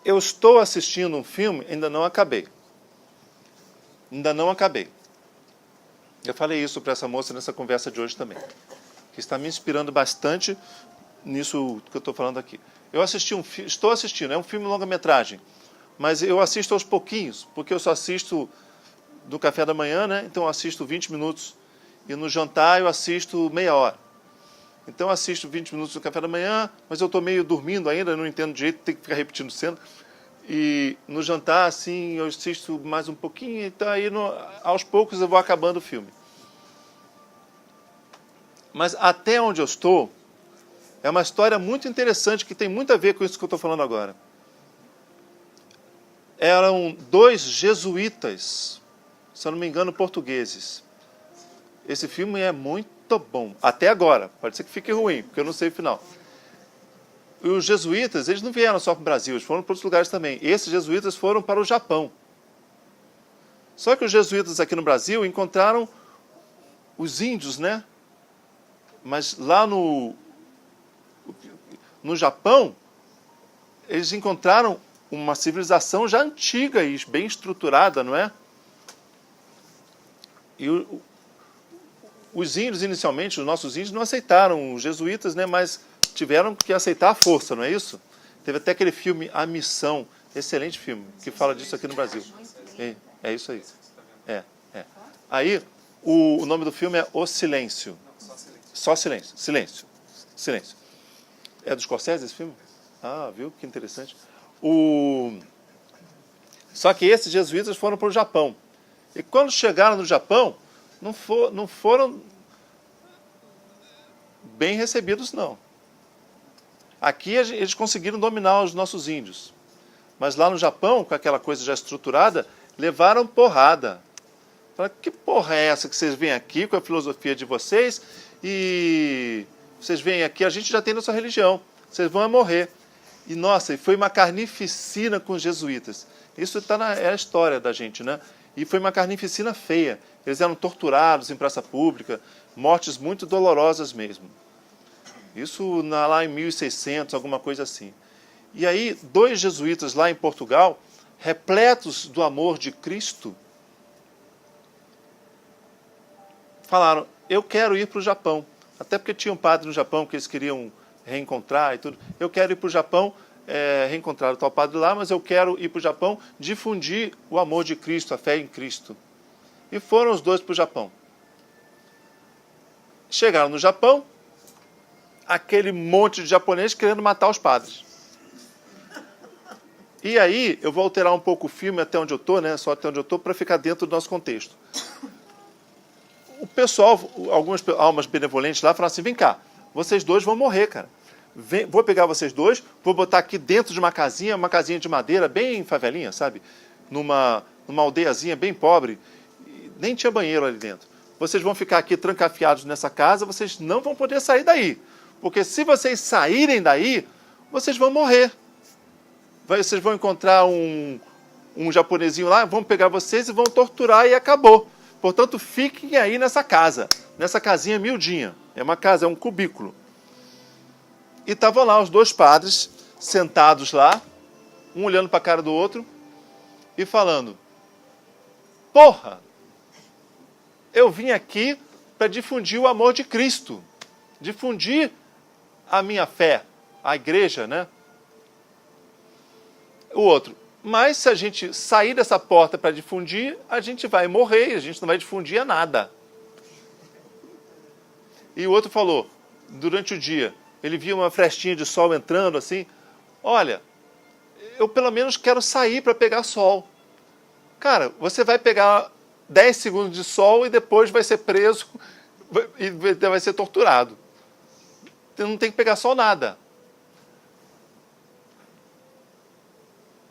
Eu estou assistindo um filme, ainda não acabei. Ainda não acabei. Eu falei isso para essa moça nessa conversa de hoje também, que está me inspirando bastante nisso que eu estou falando aqui. Eu estou assistindo, é um filme longa-metragem, mas eu assisto aos pouquinhos, porque eu só assisto no café da manhã, né? Então eu assisto 20 minutos, e no jantar eu assisto meia hora. Então eu assisto 20 minutos no café da manhã, mas eu estou meio dormindo ainda, não entendo direito, tenho que ficar repetindo cena. E no jantar, assim, eu assisto mais um pouquinho, então aí aos poucos eu vou acabando o filme. Mas até onde eu estou, é uma história muito interessante que tem muito a ver com isso que eu estou falando agora. Eram 2 jesuítas, se eu não me engano, portugueses. Esse filme é muito bom, até agora. Pode ser que fique ruim, porque eu não sei o final. E os jesuítas, eles não vieram só para o Brasil, eles foram para outros lugares também. Esses jesuítas foram para o Japão. Só que os jesuítas aqui no Brasil encontraram os índios, né? Mas lá no Japão, eles encontraram uma civilização já antiga e bem estruturada, não é? E os índios, inicialmente, os nossos índios não aceitaram os jesuítas, né? Mas tiveram que aceitar a força, não é isso? Teve até aquele filme A Missão, excelente filme, que fala disso aqui no Brasil. É isso aí. É. Aí, o nome do filme é O Silêncio. Só Silêncio. Silêncio. É do Scorsese esse filme? Ah, viu? Que interessante. Só que esses jesuítas foram para o Japão. E quando chegaram no Japão, não foram bem recebidos, não. Aqui eles conseguiram dominar os nossos índios. Mas lá no Japão, com aquela coisa já estruturada, levaram porrada. Falaram, que porra é essa que vocês vêm aqui com a filosofia de vocês e vocês vêm aqui, a gente já tem nossa religião, vocês vão morrer. E nossa, foi uma carnificina com os jesuítas. Isso é a história da gente, né? E foi uma carnificina feia. Eles eram torturados em praça pública, mortes muito dolorosas mesmo. Isso lá em 1600, alguma coisa assim. E aí, 2 jesuítas lá em Portugal, repletos do amor de Cristo, falaram, eu quero ir para o Japão. Até porque tinha um padre no Japão que eles queriam reencontrar e tudo. Eu quero ir para o Japão, reencontrar o tal padre lá, mas eu quero ir para o Japão difundir o amor de Cristo, a fé em Cristo. E foram os 2 para o Japão. Chegaram no Japão, aquele monte de japoneses querendo matar os padres. E aí, eu vou alterar um pouco o filme até onde eu estou, né? Só até onde eu estou, para ficar dentro do nosso contexto. O pessoal, algumas almas benevolentes lá, falaram assim, vem cá, vocês 2 vão morrer, cara. Vou pegar vocês 2, vou botar aqui dentro de uma casinha de madeira, bem favelinha, sabe? Numa aldeiazinha bem pobre, nem tinha banheiro ali dentro. Vocês vão ficar aqui trancafiados nessa casa, vocês não vão poder sair daí. Porque se vocês saírem daí, vocês vão morrer. Vocês vão encontrar um japonesinho lá, vão pegar vocês e vão torturar e acabou. Portanto, fiquem aí nessa casa, nessa casinha miudinha. É uma casa, é um cubículo. E estavam lá os 2 padres, sentados lá, um olhando para a cara do outro e falando, Porra! Eu vim aqui para difundir o amor de Cristo, difundir a minha fé, a igreja, né? O outro, mas se a gente sair dessa porta para difundir, a gente vai morrer, a gente não vai difundir nada. E o outro falou, durante o dia, ele via uma frestinha de sol entrando assim, olha, eu pelo menos quero sair para pegar sol. Cara, você vai pegar 10 segundos de sol e depois vai ser preso e vai ser torturado. Você não tem que pegar sol nada.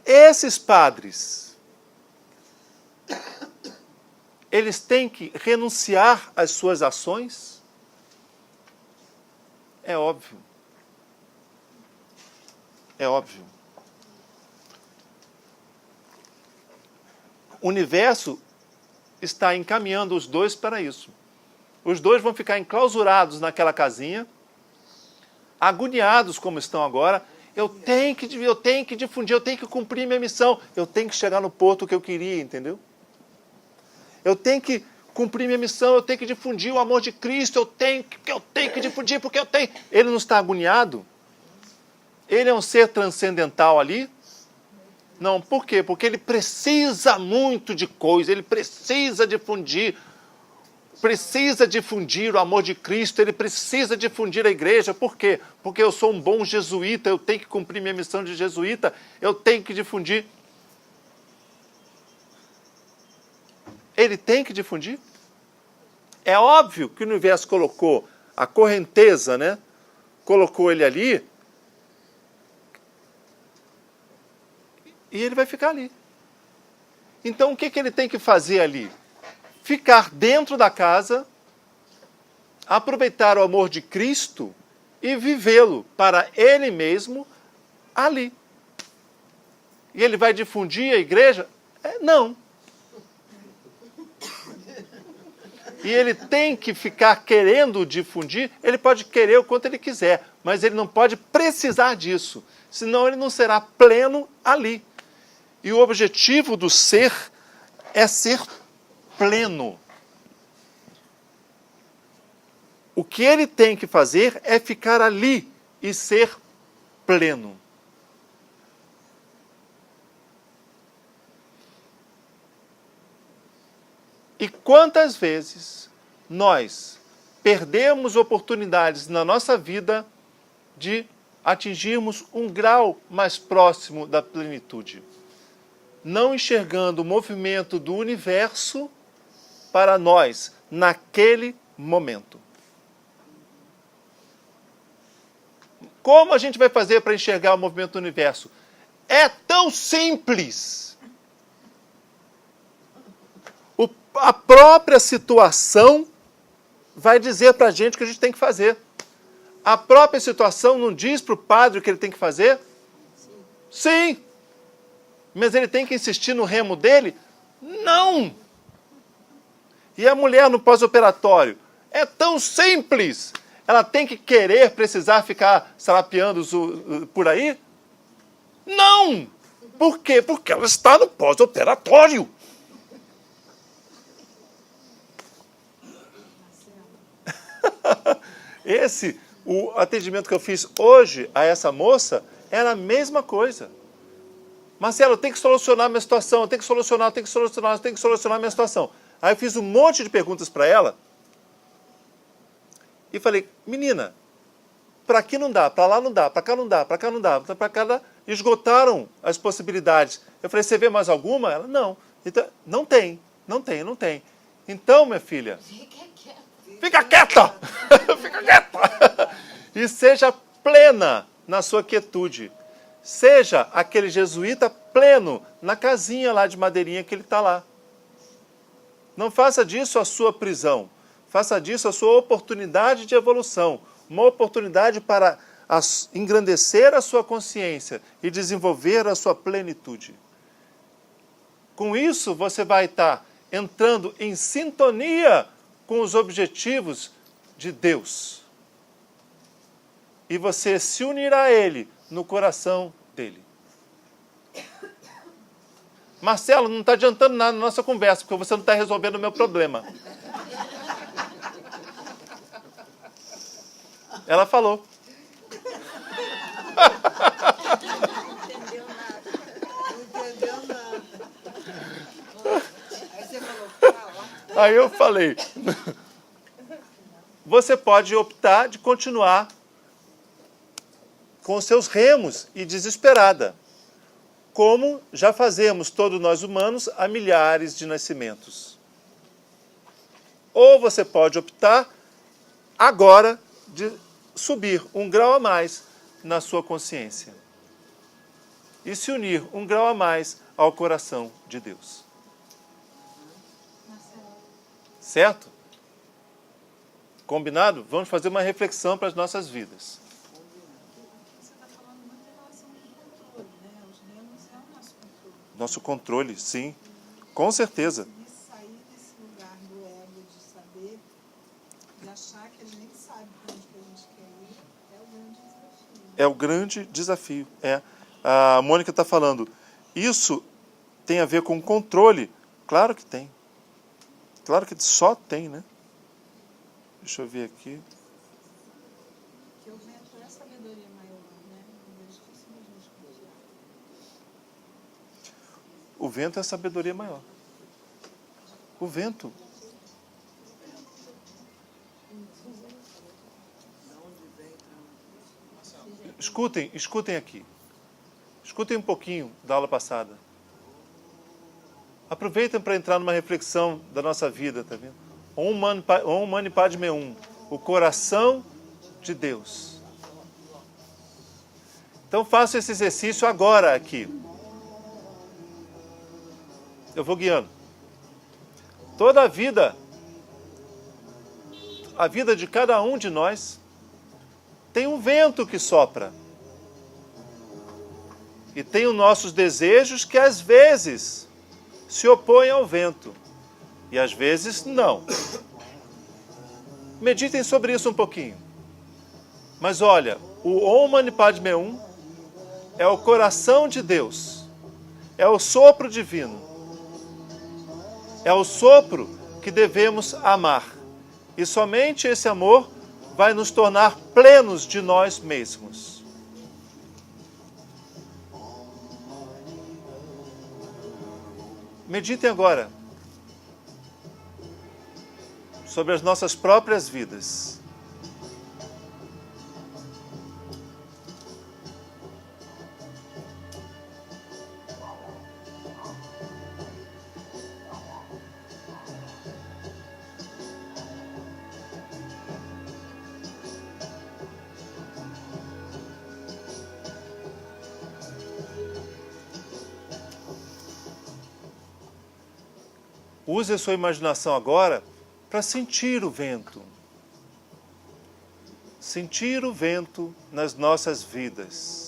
Esses padres, eles têm que renunciar às suas ações? É óbvio. É óbvio. O universo está encaminhando os dois para isso. Os dois vão ficar enclausurados naquela casinha, agoniados como estão agora. Eu tenho que difundir, eu tenho que cumprir minha missão, eu tenho que chegar no porto que eu queria, entendeu? Eu tenho que cumprir minha missão, eu tenho que difundir o amor de Cristo, eu tenho que difundir porque eu tenho. Ele não está agoniado? Ele é um ser transcendental ali? Não, por quê? Porque ele precisa muito de coisa, ele precisa difundir o amor de Cristo, ele precisa difundir a igreja. Por quê? Porque eu sou um bom jesuíta, eu tenho que cumprir minha missão de jesuíta, eu tenho que difundir. Ele tem que difundir? É óbvio que o universo colocou a correnteza, né? Colocou ele ali e ele vai ficar ali. Então o que ele tem que fazer ali? Ficar dentro da casa, aproveitar o amor de Cristo e vivê-lo para ele mesmo ali. E ele vai difundir a igreja? Não. E ele tem que ficar querendo difundir, ele pode querer o quanto ele quiser, mas ele não pode precisar disso, senão ele não será pleno ali. E o objetivo do ser é ser pleno. O que ele tem que fazer é ficar ali e ser pleno. E quantas vezes nós perdemos oportunidades na nossa vida de atingirmos um grau mais próximo da plenitude, não enxergando o movimento do universo para nós naquele momento. Como a gente vai fazer para enxergar o movimento do universo? É tão simples. A própria situação vai dizer para a gente o que a gente tem que fazer. A própria situação não diz para o padre o que ele tem que fazer? Sim. Mas ele tem que insistir no remo dele? Não. E a mulher no pós-operatório? É tão simples. Ela tem que querer, precisar ficar sarapeando por aí? Não. Por quê? Porque ela está no pós-operatório. O atendimento que eu fiz hoje a essa moça era a mesma coisa. Marcelo, eu tenho que solucionar a minha situação, eu tenho que solucionar a minha situação. Aí eu fiz um monte de perguntas para ela e falei, menina, para aqui não dá, para lá não dá, para cá não dá, para cá não dá, para cá dá. Esgotaram as possibilidades. Eu falei, você vê mais alguma? Ela, não. Então, não tem. Então, minha filha, fica quieta! Fica quieta! E seja plena na sua quietude. Seja aquele jesuíta pleno na casinha lá de madeirinha que ele está lá. Não faça disso a sua prisão. Faça disso a sua oportunidade de evolução. Uma oportunidade para engrandecer a sua consciência e desenvolver a sua plenitude. Com isso, você vai estar entrando em sintonia com os objetivos de Deus. E você se unirá a Ele no coração dele. Marcelo, não está adiantando nada na nossa conversa, porque você não está resolvendo o meu problema. Ela falou. Entendeu nada. Não entendeu nada. Aí você falou, fala. Aí eu falei, você pode optar de continuar com os seus remos e desesperada, como já fazemos todos nós humanos há milhares de nascimentos. Ou você pode optar agora de subir um grau a mais na sua consciência e se unir um grau a mais ao coração de Deus. Certo? Combinado? Vamos fazer uma reflexão para as nossas vidas. Você está falando muito em relação ao controle, né? Os remos é o nosso controle. Nosso controle, sim. Com certeza. E sair desse lugar do ego, de saber, de achar que a gente sabe para onde que a gente quer ir, é o grande desafio. É o grande desafio. A Mônica está falando, isso tem a ver com controle? Claro que tem. Claro que só tem, né? Deixa eu ver aqui. Porque o vento é a sabedoria maior, né? É difícil a gente confiar. O vento é a sabedoria maior. O vento. Escutem aqui. Escutem um pouquinho da aula passada. Aproveitem para entrar numa reflexão da nossa vida, tá vendo? Om Mani Padme Hum, o coração de Deus. Então faça esse exercício agora aqui. Eu vou guiando. Toda a vida de cada um de nós tem um vento que sopra. E tem os nossos desejos que às vezes se opõem ao vento. E às vezes não. Meditem sobre isso um pouquinho. Mas olha, o Om Mani Padme Hum é o coração de Deus. É o sopro divino. É o sopro que devemos amar. E somente esse amor vai nos tornar plenos de nós mesmos. Meditem agora sobre as nossas próprias vidas. Use a sua imaginação agora para sentir o vento. Sentir o vento nas nossas vidas.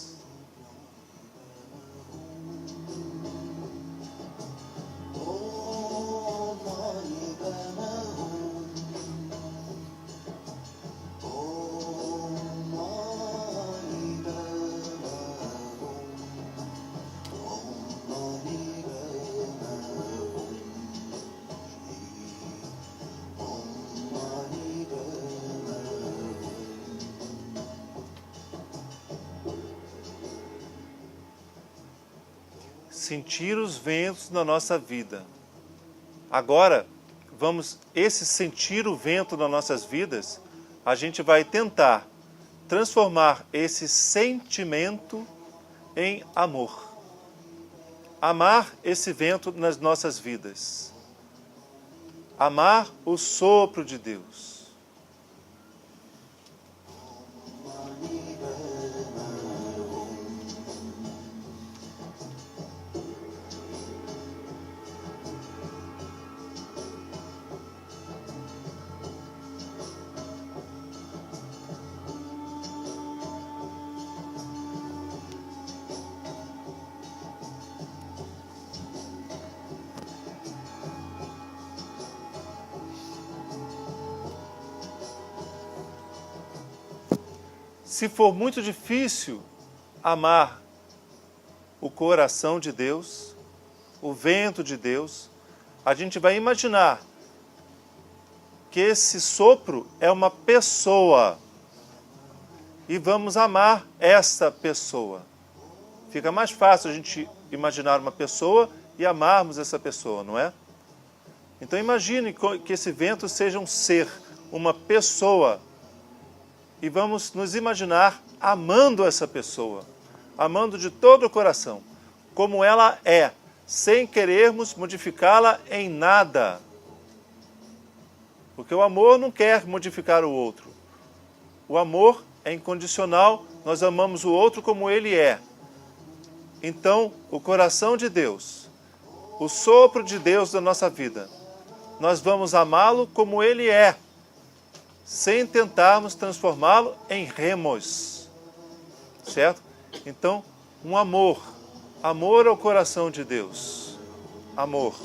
Sentir os ventos na nossa vida. Agora, esse sentir o vento nas nossas vidas, a gente vai tentar transformar esse sentimento em amor. Amar esse vento nas nossas vidas. Amar o sopro de Deus. Se for muito difícil amar o coração de Deus, o vento de Deus, a gente vai imaginar que esse sopro é uma pessoa e vamos amar essa pessoa. Fica mais fácil a gente imaginar uma pessoa e amarmos essa pessoa, não é? Então imagine que esse vento seja um ser, uma pessoa, e vamos nos imaginar amando essa pessoa, amando de todo o coração, como ela é, sem querermos modificá-la em nada. Porque o amor não quer modificar o outro. O amor é incondicional, nós amamos o outro como ele é. Então, o coração de Deus, o sopro de Deus da nossa vida, nós vamos amá-lo como ele é, sem tentarmos transformá-lo em remos. Certo? Então, um amor. Amor ao coração de Deus. Amor.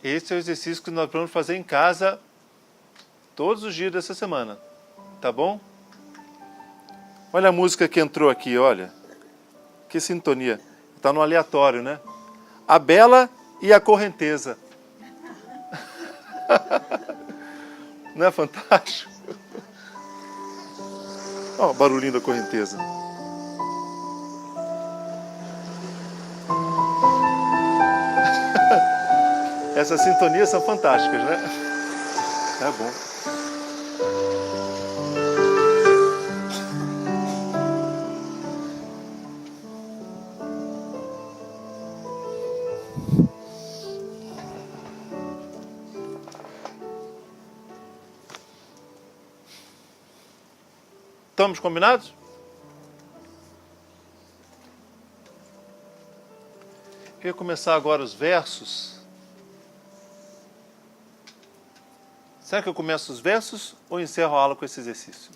Esse é o exercício que nós vamos fazer em casa todos os dias dessa semana. Tá bom? Olha a música que entrou aqui, olha. Que sintonia. Está no aleatório, né? A Bela e a Correnteza. Não é fantástico? Olha o barulhinho da correnteza. Essas sintonias são fantásticas, né? É bom. Estamos combinados? Eu ia começar agora os versos. Será que eu começo os versos ou encerro a aula com esse exercício?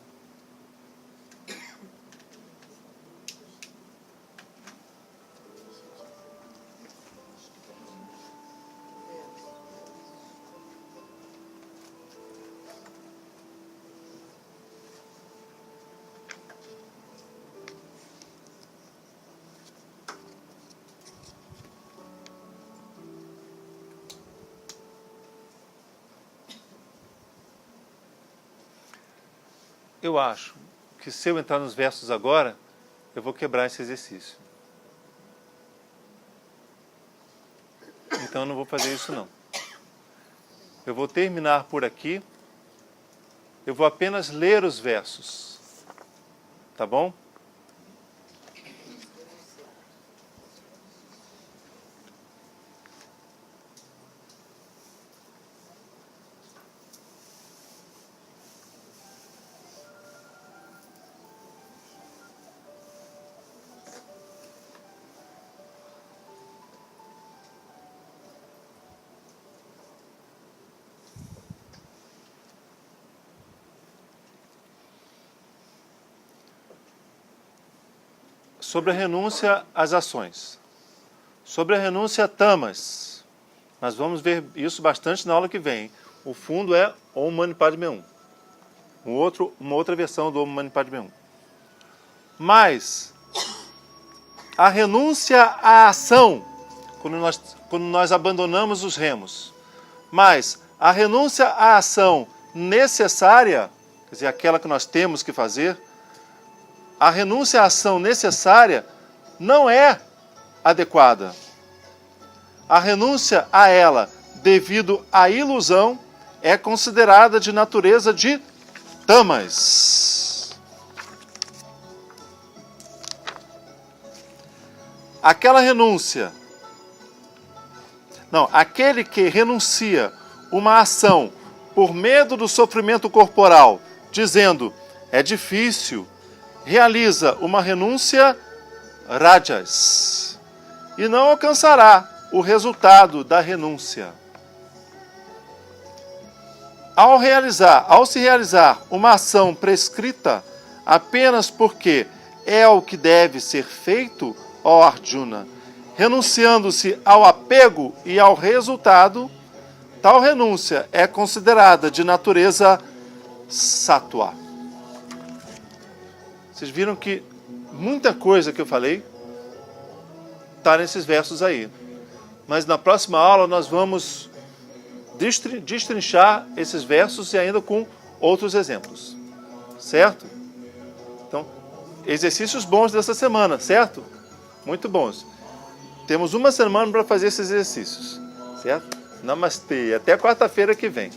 Eu acho que se eu entrar nos versos agora, eu vou quebrar esse exercício. Então eu não vou fazer isso não. Eu vou terminar por aqui. Eu vou apenas ler os versos. Tá bom? sobre a renúncia às ações. Sobre a renúncia a tamas. Nós vamos ver isso bastante na aula que vem. O fundo é Om Mani Padme Hum. Uma outra versão do Om Mani Padme Hum. Mas a renúncia à ação, quando nós abandonamos os remos, mas a renúncia à ação necessária, quer dizer, aquela que nós temos que fazer, a renúncia à ação necessária não é adequada. A renúncia a ela, devido à ilusão, é considerada de natureza de tamas. Aquela renúncia, não, aquele que renuncia uma ação por medo do sofrimento corporal, dizendo, é difícil, realiza uma renúncia rajas e não alcançará o resultado da renúncia. Ao se realizar uma ação prescrita apenas porque é o que deve ser feito, ó Arjuna, renunciando-se ao apego e ao resultado, tal renúncia é considerada de natureza sattva. Vocês viram que muita coisa que eu falei está nesses versos aí. Mas na próxima aula nós vamos destrinchar esses versos e ainda com outros exemplos. Certo? Então, exercícios bons dessa semana, certo? Muito bons. Temos uma semana para fazer esses exercícios. Certo? Namastê. Até quarta-feira que vem.